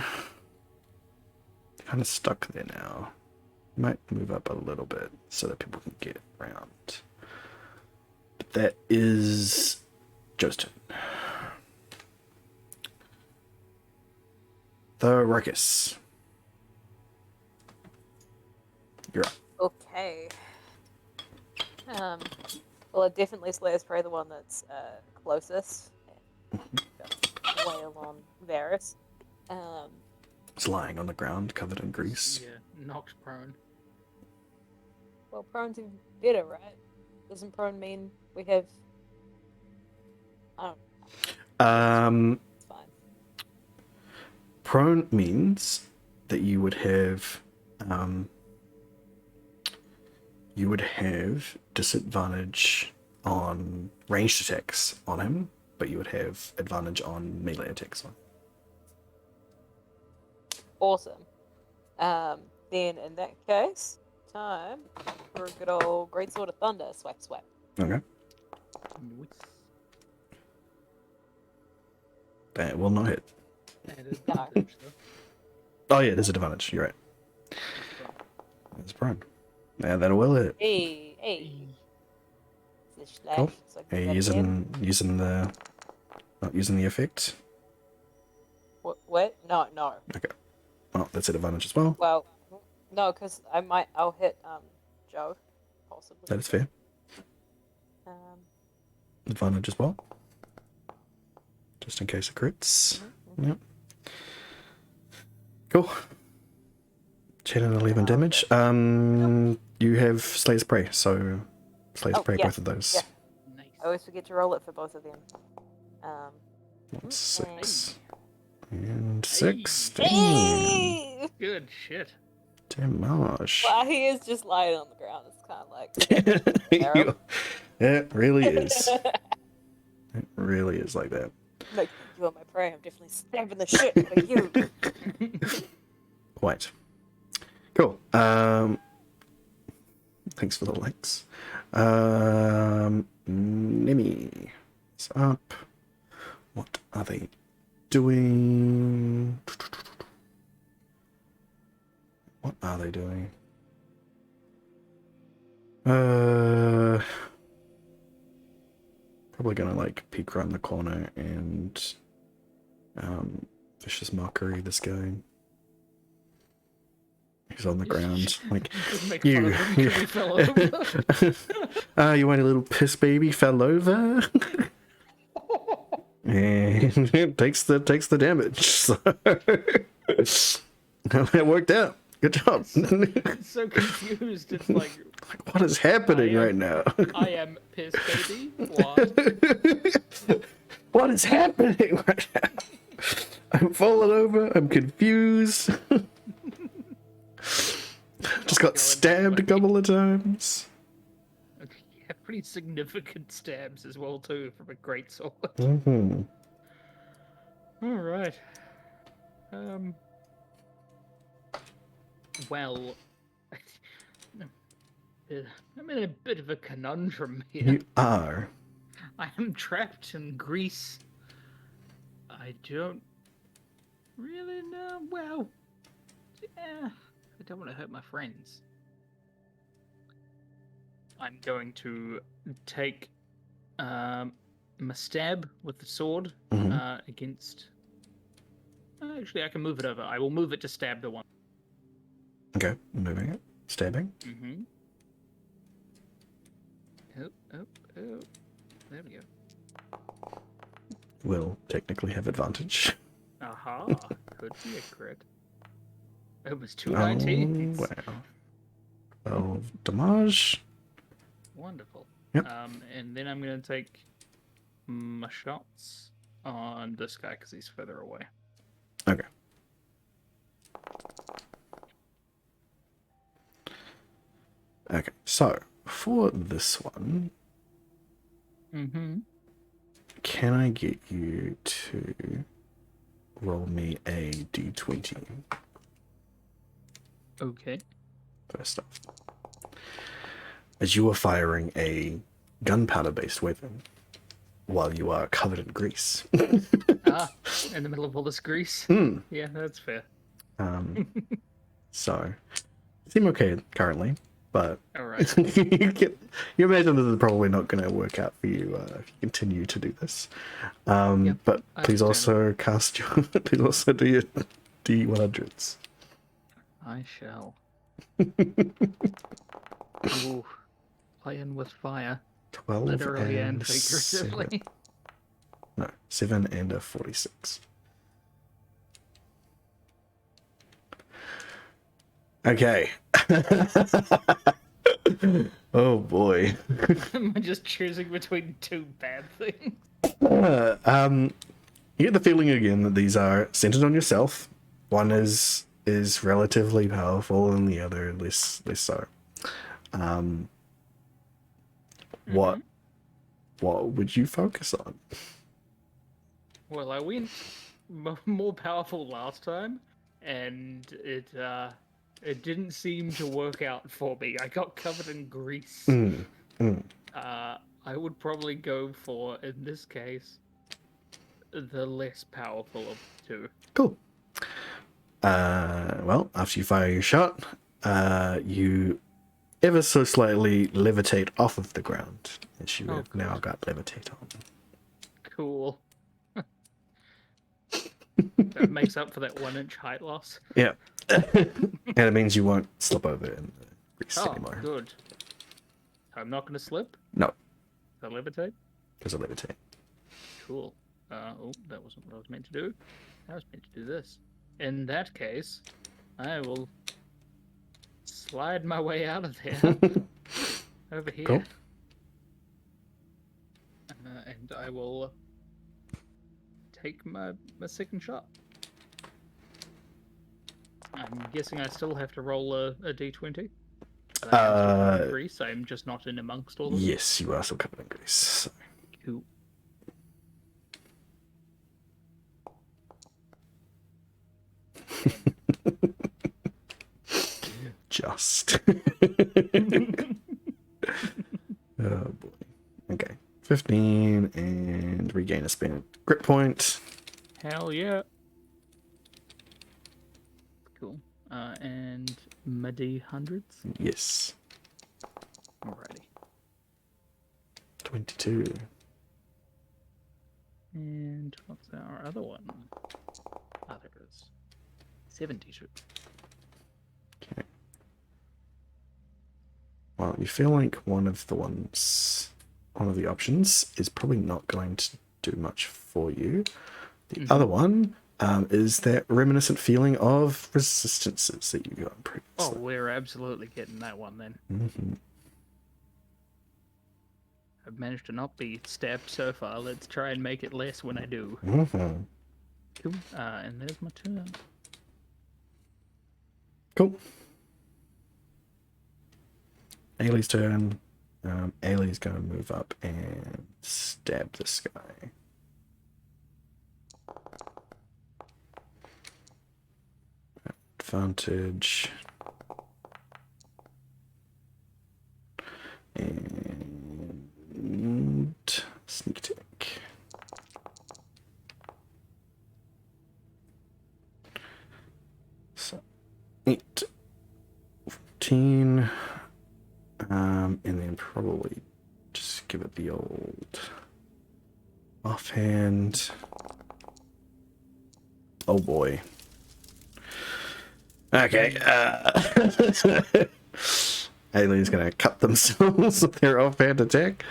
kind of stuck there now. Might move up a little bit so that people can get around. But that is Joe's turn. The Ruckus. You're up. Okay. Well, it definitely Slayer's probably the one that's closest. Wail on Varys. It's lying on the ground, covered in grease. Yeah, knocked prone. Well, prone's even better, right? Doesn't prone mean we have... I don't know. It's fine. Prone means that you would have disadvantage on ranged attacks on him, but you would have advantage on melee attacks on him. Awesome. Then in that case, time for a good old Great Sword of Thunder. Swap, swap. Okay. Noise. That will not hit. And advantage, though. Oh yeah, there's advantage. You're right. It's prone. Yeah, that will hit. Hey, hey. slash. Cool. So I Are can you do that again. using the not using the effect? What? No, no. Okay. Oh, that's at advantage as well. Well, no, because I'll hit Joe, possibly. That is fair. Um, Advantage as well. Just in case it crits. Yep. Cool. 10 and 11 damage. You have Slayer's Prey, so Slayer's Oh, Prey, yeah, both of those. yeah. Nice. I always forget to roll it for both of them. That's 6. Hey. And Hey. 16. Hey! Good shit. Damage. While he is just lying on the ground, it's kind of like. Arrow. It really is. It really is like that. Like, you are my prey. I'm definitely stabbing the shit out of you. Quite. Cool. Thanks for the likes. Nemi is up. What are they doing? What are they doing? Probably gonna like peek around the corner and vicious mockery this guy. He's on the ground. Like, Just make you. fun of him 'cause he fell over. You want a little piss baby fell over? And it takes the damage. So it worked out. Good job. It's so confused. It's like, What is happening I am- right now? I am piss baby. What? What is happening right now? I'm falling over. I'm confused. Just got stabbed a couple of times. Yeah, pretty significant stabs as well too from a great sword. Mm-hmm. All right. Well, I'm in a bit of a conundrum here. You are. I am trapped in Greece. I don't really know. Well, yeah, I don't want to hurt my friends. I'm going to take my stab with the sword Mhm. against. Actually, I can move it over. I will move it to stab the one. Okay, moving it. Stabbing. Mm-hmm. Oh. There we go. Will technically have advantage. Aha. Could be a crit. It was 219. Oh, wow. 12 damage. Wonderful. Yep. And then I'm going to take my shots on this guy because he's further away. Okay. Okay, so for this one, Mm-hmm. can I get you to roll me a d20 Okay. first off? As you are firing a gunpowder-based weapon while you are covered in grease. In the middle of all this grease. Yeah, that's fair. So, you seem okay currently, but All right. you imagine this is probably not going to work out for you if you continue to do this. Yep, But I please understand. also cast your, please also do your D100s. I shall. Ooh, playing with fire, 12 literally and and 7. figuratively. No, 7 and a 46. Okay. Oh boy. Am I just choosing between two bad things? You get the feeling again that these are centered on yourself. One is relatively powerful, and the other less so. What would you focus on? Well, I went more powerful last time, and it didn't seem to work out for me. I got covered in grease. I would probably go for, in this case, the less powerful of the two. Cool. Well, after you fire your shot, you ever so slightly levitate off of the ground as you Oh, have now good. got levitate on. Cool. That makes up for that 1-inch height loss. Yeah. And it means you won't slip over in the grease Oh, anymore. good. I'm not going to slip? No, I levitate? because of levitate. Cool. Oh, that wasn't what I was meant to do. I was meant to do this. In that case, I will slide my way out of there over here. Cool. And I will take my second shot. I'm guessing I still have to roll a d20. I am still covered in grease. I'm just not in amongst all of them. Yes, you are still covered in grease. So. Cool. Just. Oh boy. Okay. 15 and regain a spent grip point. Hell yeah. Cool. And my d100s. Yes. Alrighty. 22. And what's our other one? Ah, there it is. 72. Okay. Well, you feel like one of the options is probably not going to do much for you. The other one is that reminiscent feeling of resistances that you got previously. Oh, we're absolutely getting that one then. Mm-hmm. I've managed to not be stabbed so far. Let's try and make it less when I do. Mm-hmm. Cool. And there's my turn. Cool. Ailey's turn. Ailey's going to move up and stab this guy. Advantage. And sneak attack. So 8, 14. And then probably just give it the old offhand. Oh boy. Okay. Alien's gonna cut themselves with their offhand attack.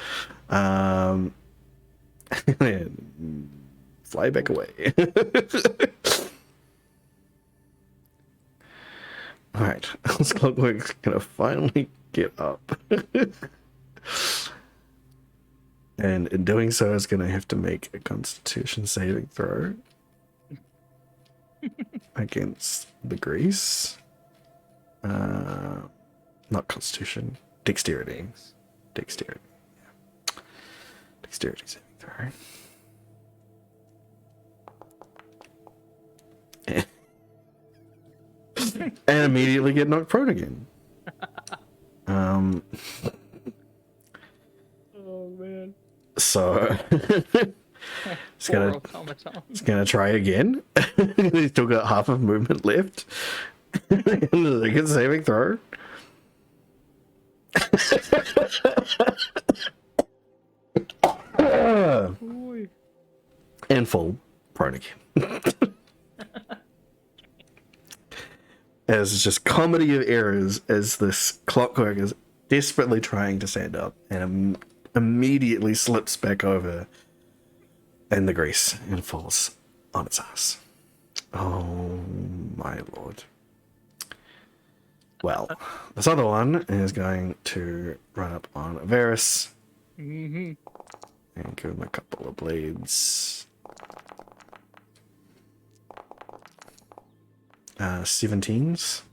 And fly back away. Alright, Clockwork's gonna finally get up. And in doing so, is gonna have to make a Constitution saving throw against the grease. Not Constitution, Dexterity. Dexterity. Yeah. Dexterity saving throw. And immediately get knocked prone again. Oh, man. So it's Poor gonna automaton. it's gonna try again. He's still got half of movement left. And get saving throw. And fall prone again. As it's just comedy of errors as this Clockwork is desperately trying to stand up and immediately slips back over in the grease and falls on its ass. Oh my lord. Well, this other one is going to run up on Varys and give him a couple of blades. 17s.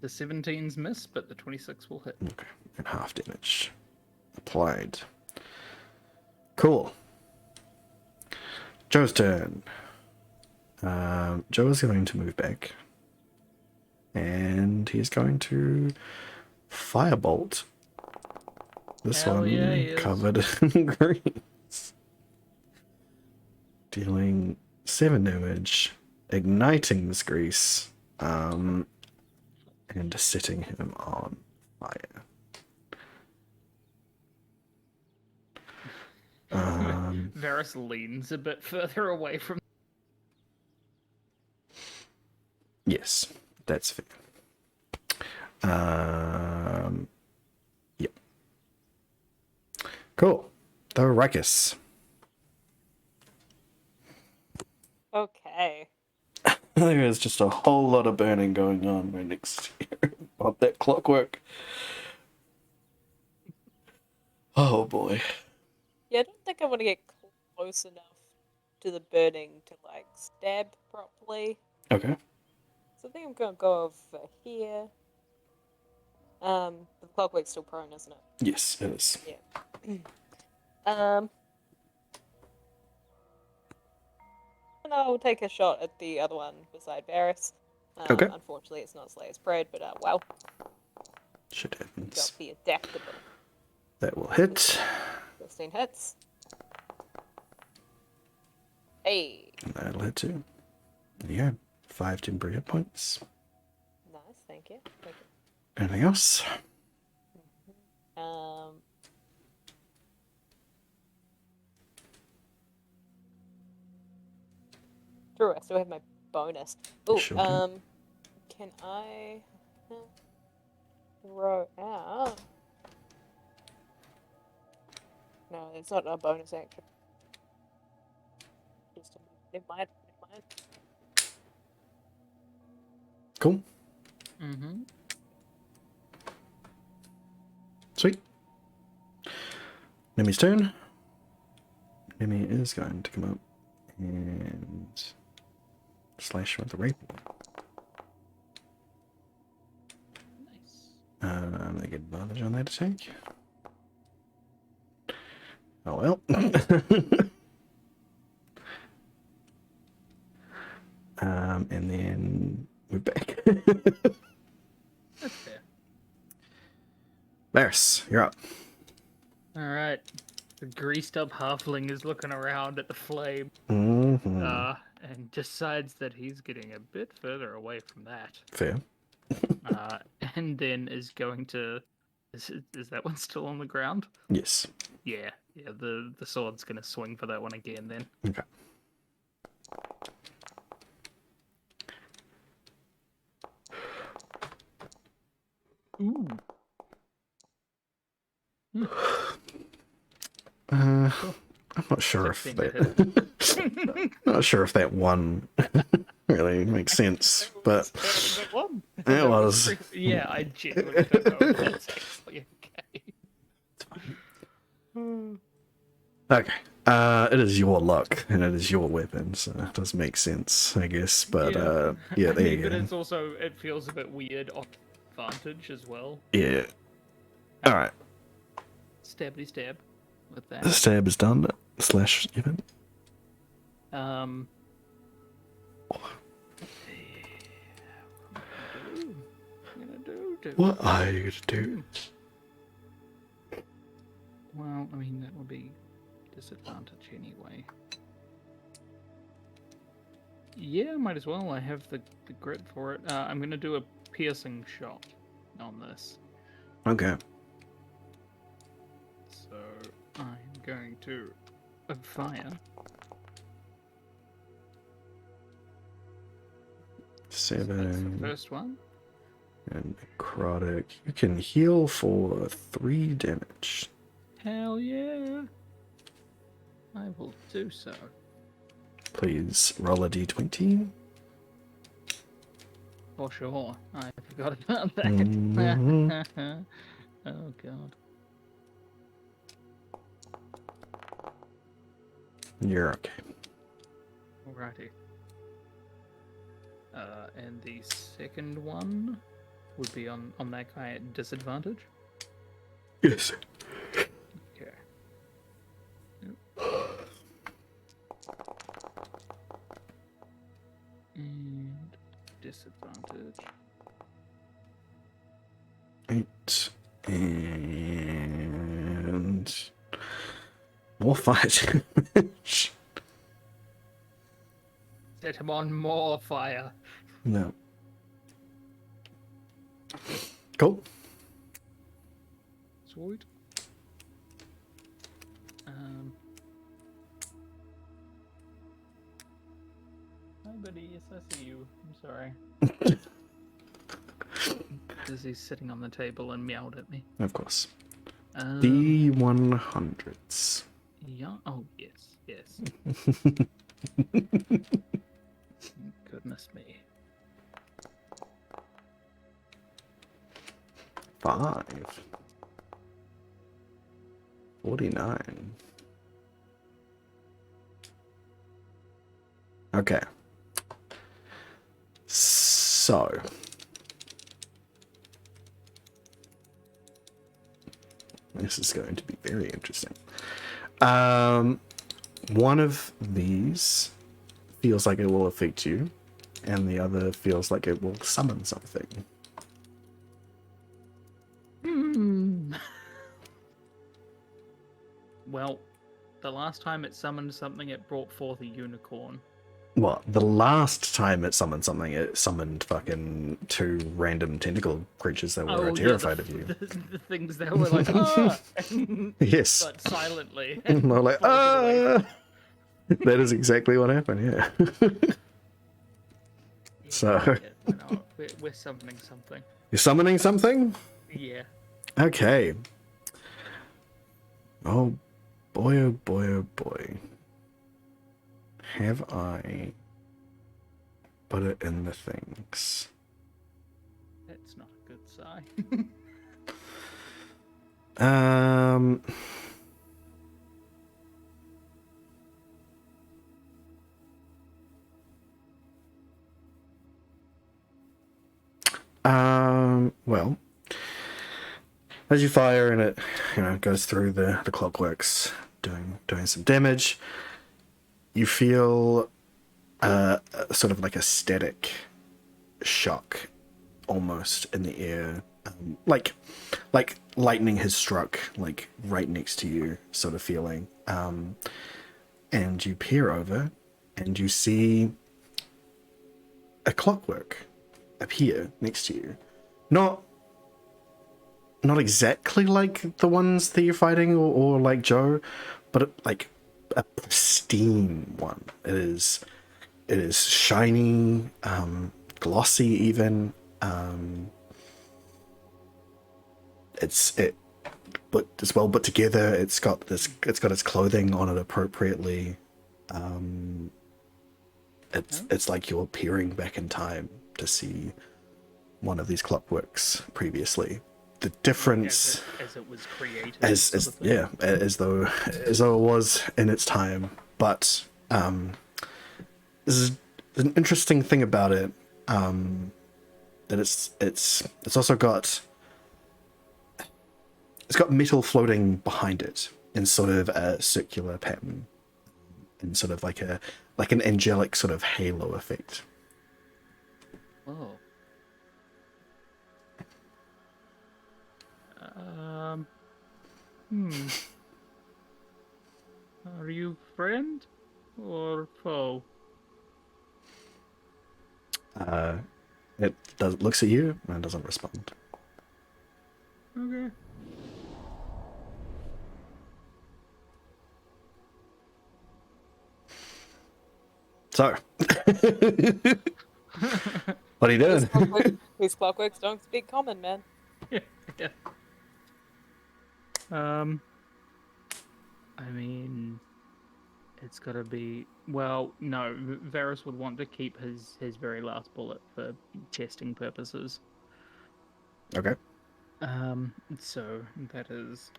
The 17s miss, but the 26 will hit. Okay, and half damage applied. Cool. Joe's turn. Joe is going to move back. And he's going to firebolt this Hell one yeah, he is. covered in grease. Dealing 7 damage, igniting this grease, and setting him on fire. Varys leans a bit further away from. Yes, that's fair. Yep. Cool. The Ruckus. Okay. There is just a whole lot of burning going on right next to you. About that clockwork. Oh boy. Yeah, I don't think I want to get close enough to the burning to like stab properly. Okay. So I think I'm gonna go over here. The clockwork's still prone, isn't it? Yes, it is. Yeah. And I'll take a shot at the other one beside Varys. Okay. Unfortunately, it's not Slayer's Parade, but well, Shit happens. gotta be adaptable. That will hit. 16 hits. Hey, And that'll hit too. Yeah. 5 temporary hit points. nice, thank you. Thank you. Anything else? True, I still have my bonus. Oh, Sure do. can I throw out? No, it's not a bonus action. Just never mind. Never mind. Cool. Mm-hmm. Sweet. Nemi's turn. Nemi is going to come up and slash with the rapier. Nice. They get advantage on that attack. Oh well. And then we're back. That's fair. Varys, you're up. All right. The greased up halfling is looking around at the flame, Mm-hmm. and decides that he's getting a bit further away from that. Fair. And then is going to. Is that one still on the ground? Yes. Yeah. The sword's gonna swing for that one again. Then. Okay. Ooh. I'm not sure if 16 to that. Not sure if that one really makes sense, but That one. it That was. Yeah, I genuinely don't know if that's actually okay. Okay. It is your luck, and it is your weapon, so it does make sense, I guess. But yeah, I there mean, you but go. it's also it feels a bit weird on advantage as well. Yeah. All right. Stabby stab with The that. stab is done. Slash event. What are you gonna do? Well, I mean that would be disadvantage anyway. Yeah, might as well. I have the grit for it. I'm gonna do a piercing shot on this. Okay. So I'm going to fire. That's the 7 first one. and necrotic. You can heal for 3 damage. Hell yeah! I will do so. Please roll a d20. For sure. I forgot about that. Mhm. Oh god. You're okay. Alrighty. And the second one would be on that guy at disadvantage. Yes. Okay. And disadvantage. 8 and more fight damage. Set him on more fire. No. Cool. Sweet. Hi, buddy. Yes, I see you. I'm sorry. Because he's sitting on the table and meowed at me. Of course. Um, D100s. yeah. Oh, yes. Yes. Goodness me. 5. 49. Okay. So. This is going to be very interesting. One of these feels like it will affect you, and the other feels like it will summon something. Well, the last time it summoned something, it brought forth a unicorn. Well, the last time it summoned something, it summoned fucking 2 random tentacle creatures that were terrified of you. The things that were like, ah! Yes. But silently. They're like, floated away. ah! That is exactly what happened, yeah. So- Yeah, no, we're summoning something. You're summoning something? Yeah. Okay. Oh boy, oh boy, oh boy. Have I put it in the things? That's not a good sign. Um. Well, as you fire and it, goes through the clockworks, doing some damage, you feel sort of like a static shock almost in the air, like lightning has struck like right next to you sort of feeling, and you peer over and you see a clockwork appear next to you, not exactly like the ones that you're fighting or like Joe, but like a pristine one. It is shiny, glossy even. But it's well put together. It's got its clothing on it appropriately. It's like you're peering back in time to see one of these clockworks previously. The difference, as it was created. as though it was in its time. But this is an interesting thing about it, that it's also got metal floating behind it in sort of a circular pattern, in sort of like an angelic sort of halo effect. Oh. Are you friend or foe? It looks at you and doesn't respond. Okay. So, what are you doing? These clockworks don't speak common, man. Yeah. I mean, it's gotta be. Well, no. Varys would want to keep his very last bullet for testing purposes. Okay. So that is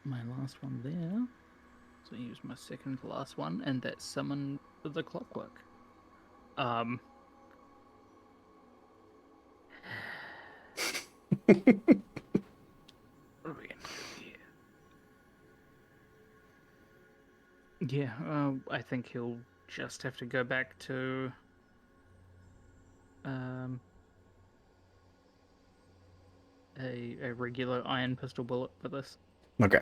my last one there. So I use my second to last one, and that summoned the clockwork. What are we gonna do here? Yeah, I think he'll just have to go back to a regular iron pistol bullet for this, Okay.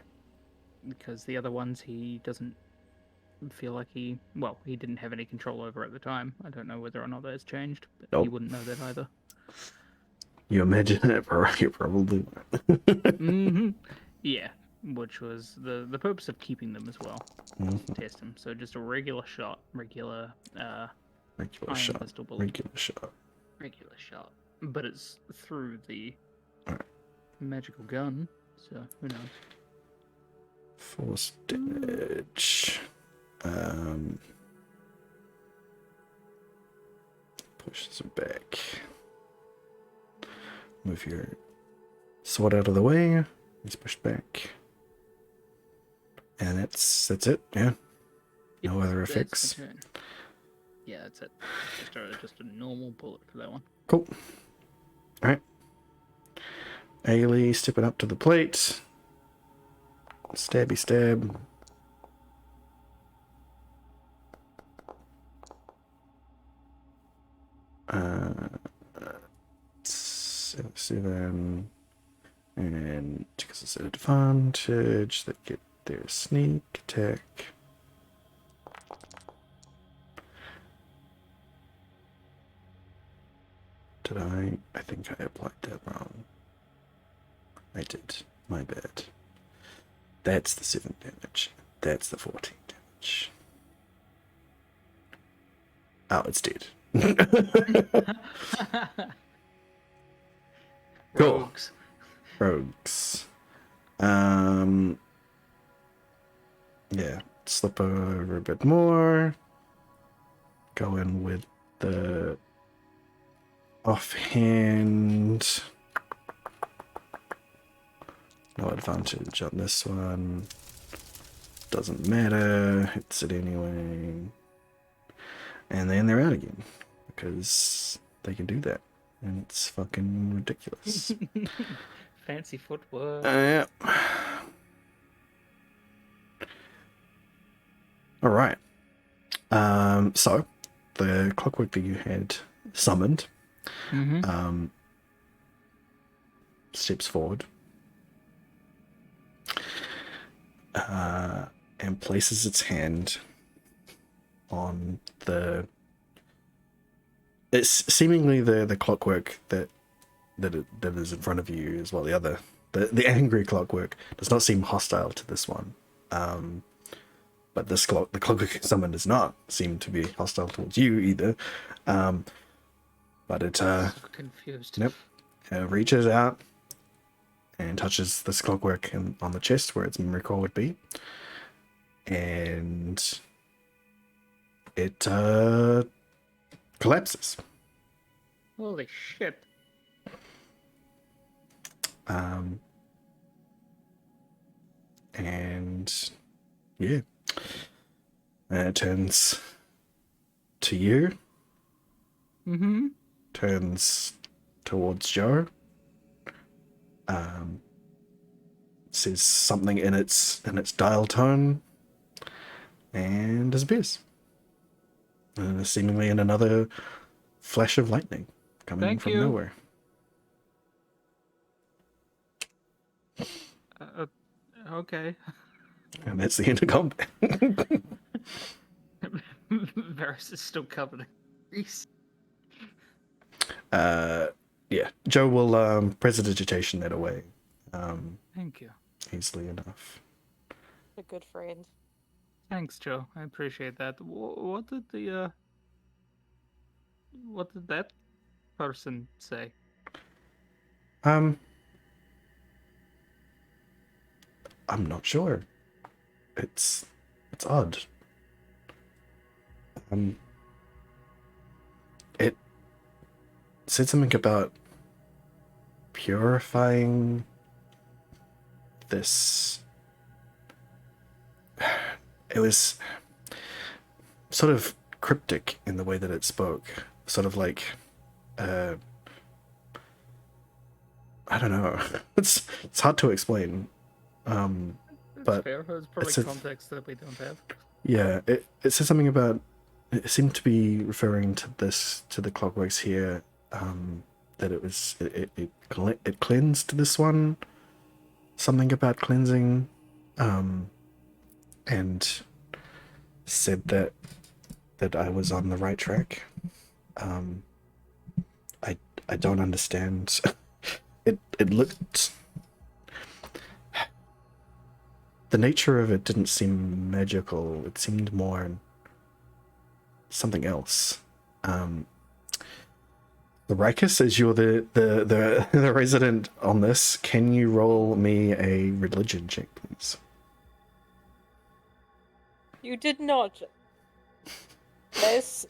because the other ones he doesn't feel like he didn't have any control over at the time. I don't know whether or not that's changed, but he Nope. wouldn't know that either. You imagine it, you probably won't. Yeah, which was the purpose of keeping them as well. Mhm. Test them. So just a regular shot, regular Regular Iron shot. pistol bullet. Regular shot. Regular shot. But it's through the Alright. magical gun, so who knows? Force damage. Push this back. Move your sword out of the way. He's pushed back. And that's it, yeah. Yep, No other that's my effects. turn. Yeah, that's it. Just a normal bullet for that one. Cool. Alright. Ailey stepping up to the plate. Stabby stab. Seven. And because it's an advantage, they get their sneak attack. Did I? I think I applied that wrong. I did. My bad. That's the 7 damage. That's the 14 damage. Oh, it's dead. Cool. Rogues. Rogues. Yeah. Slip over a bit more. Go in with the offhand. No advantage on this one. Doesn't matter. Hits it anyway. And then they're out again. Because they can do that. And it's fucking ridiculous. Fancy footwork. Yeah. Alright. So, the clockwork that you had summoned steps forward and places its hand on the... It's seemingly the clockwork that is in front of you as well. The angry clockwork does not seem hostile to this one. But the clockwork summoned does not seem to be hostile towards you either. But it So confused. Yep. Reaches out and touches this clockwork on the chest where its memory core would be. And it collapses. Holy shit. And yeah. And it turns to you. Turns towards Joe. Says something in its dial tone and disappears. Seemingly in another flash of lightning coming Thank from you. nowhere. Okay. And that's the end of combat. Varys is still covered in grease. Yeah, Joe will prestidigitation that away Thank you. easily enough. A good friend. Thanks, Joe. I appreciate that. What did that person say? I'm not sure. It's odd. It said something about purifying this. It was sort of cryptic in the way that it spoke. Sort of like, I don't know. It's hard to explain. But fair. There's probably it's a- context that we don't have. Yeah, it said something about. It seemed to be referring to the clockworks here. That it cleansed this one. Something about cleansing, and said that I was on the right track. I don't understand. It looked. The nature of it didn't seem magical. It seemed more something else. The Rikus, as you're the resident on this, can you roll me a religion check, please? You did not. This.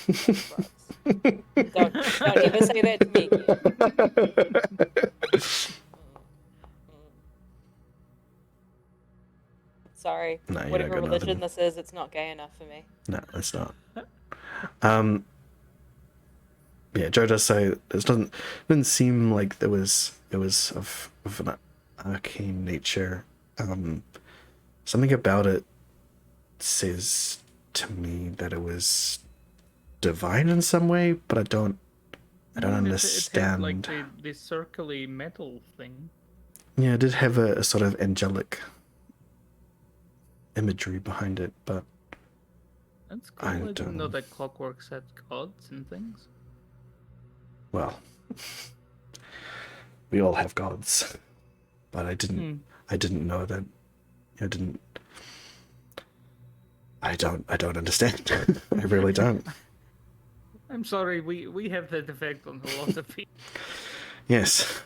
Don't ever say that to me again. Sorry. No, you Whatever don't got religion nothing. this is, it's not gay enough for me. No, it's not. Yeah, Joe does say it didn't seem like there was of an arcane nature. Something about it says to me that it was divine in some way, but I don't understand. It had like the circly metal thing. Yeah, it did have a sort of angelic imagery behind it, but That's cool. I I didn't know don't- that Clockworks had gods and things. well, we all have gods, but I didn't know that. I don't understand. I really don't. I'm sorry, we have that effect on a lot of people. Yes,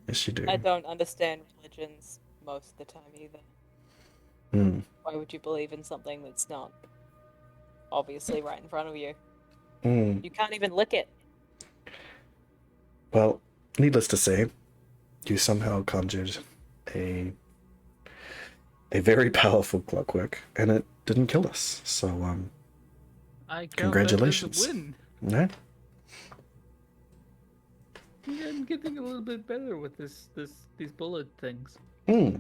you do. I don't understand religions most of the time either. Hmm. Why would you believe in something that's not obviously right in front of you? Hmm. You can't even lick it. Well, needless to say, you somehow conjured a very powerful clockwork, and it didn't kill us. So, I count Congratulations. That as a win. no. Yeah, I'm getting a little bit better with these bullet things. Hmm.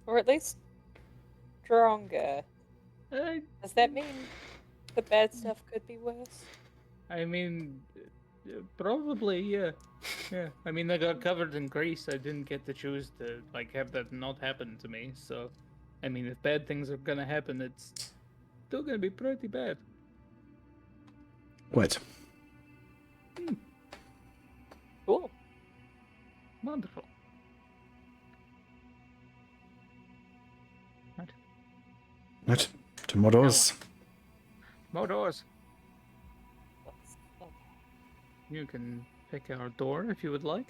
Or at least stronger. I Does that mean the bad stuff could be worse? mean, probably, yeah. Yeah, I mean, I got covered in grease. I didn't get to choose to, like, have that not happen to me. So, I mean, if bad things are gonna happen, it's still gonna be pretty bad. What? Cool. Wonderful. Right. What? To more doors. More doors. Okay. You can pick our door if you would like.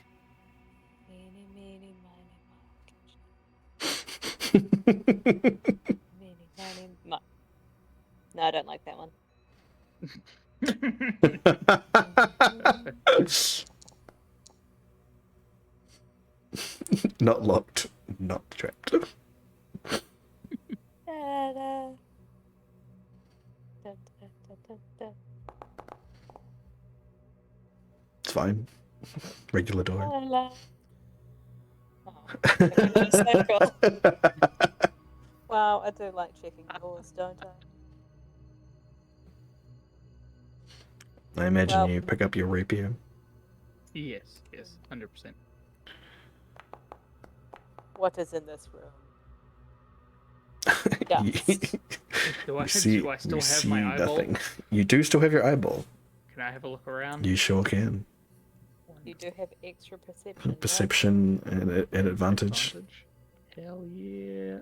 Meeny, meeny, miny, meeny, miny, mo. No, I don't like that one. Not locked. Not trapped. Da-da. Da, da, da, da, da. It's fine. Regular door. La, la. Oh, I'm in a circle. Wow, I do like checking doors, don't I? I imagine Well- you pick up your rapier. Yes, 100%. What is in this room? You- Dust. Do I, you see, do I still you have see my eyeball? nothing. You do still have your eyeball. Can I have a look around? You sure can. You do have extra perception. right? Perception and advantage. Hell yeah.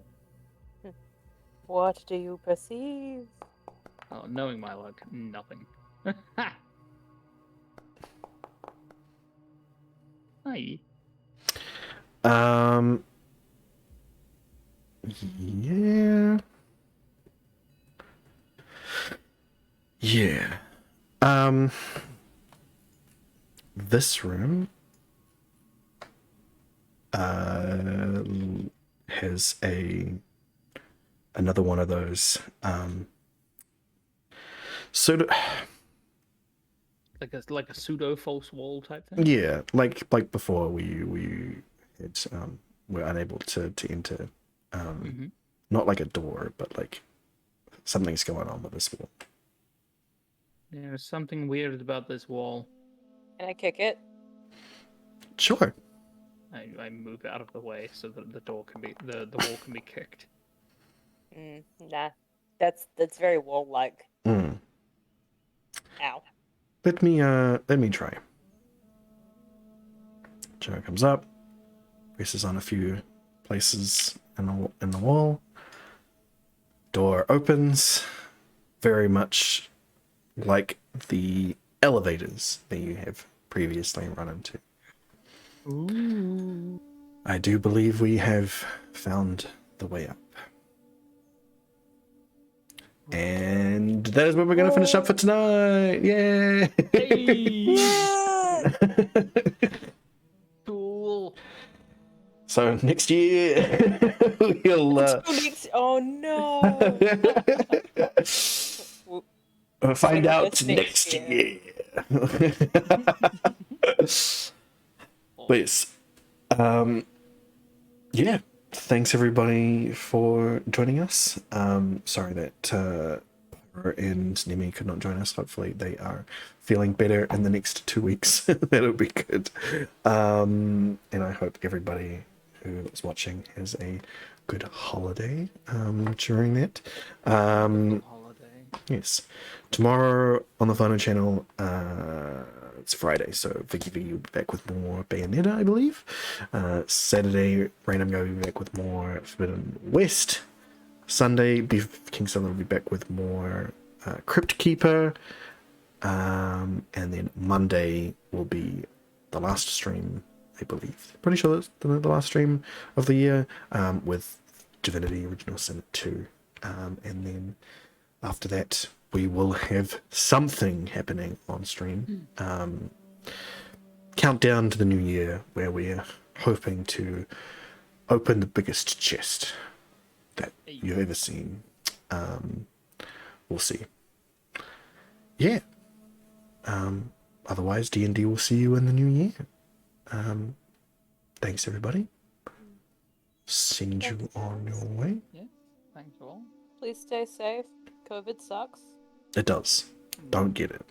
What do you perceive? Oh, knowing my luck, nothing. Hi. Yeah. Yeah. This room has another one of those sort of, Like a pseudo false wall type thing. yeah, like before we had were unable to enter, Mm-hmm. not like a door, but like something's going on with this wall. There's something weird about this wall. Can I kick it? Sure. I move out of the way so that the wall can be kicked. Nah. That's very wall-like. Mm. Ow. Let me try. Joe comes up, presses on a few places in the wall. Door opens, very much like the elevators that you have previously run into. Ooh. I do believe we have found the way up. And that is where we're going to finish up for tonight. Yay! Hey! Cool. So next year, we'll Oh no! We'll find see out this next year. But yes, yeah. Thanks everybody for joining us. Sorry that and Nemi could not join us. Hopefully they are feeling better in the next 2 weeks. That'll be good. And I hope everybody who is watching has a good holiday during that. Holiday. Yes. Tomorrow on the final channel, it's Friday, so Vicky V will be back with more Bayonetta, I believe. Saturday, Random Guy will be back with more Forbidden West. Sunday, Beef King Southern will be back with more Crypt Keeper. And then Monday will be the last stream, I believe. Pretty sure that's the last stream of the year, with Divinity Original Sin 2. And then after that, we will have something happening on stream. Countdown to the new year, where we're hoping to open the biggest chest that you've ever seen. We'll see. Yeah. Otherwise, D&D will see you in the new year. Thanks, everybody. Send you on your way. Yeah. Thanks all. Please stay safe. COVID sucks. It does. Don't get it.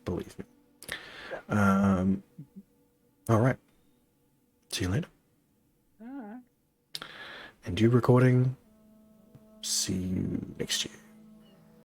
Believe me. All right. See you later. All right. And you recording. See you next year.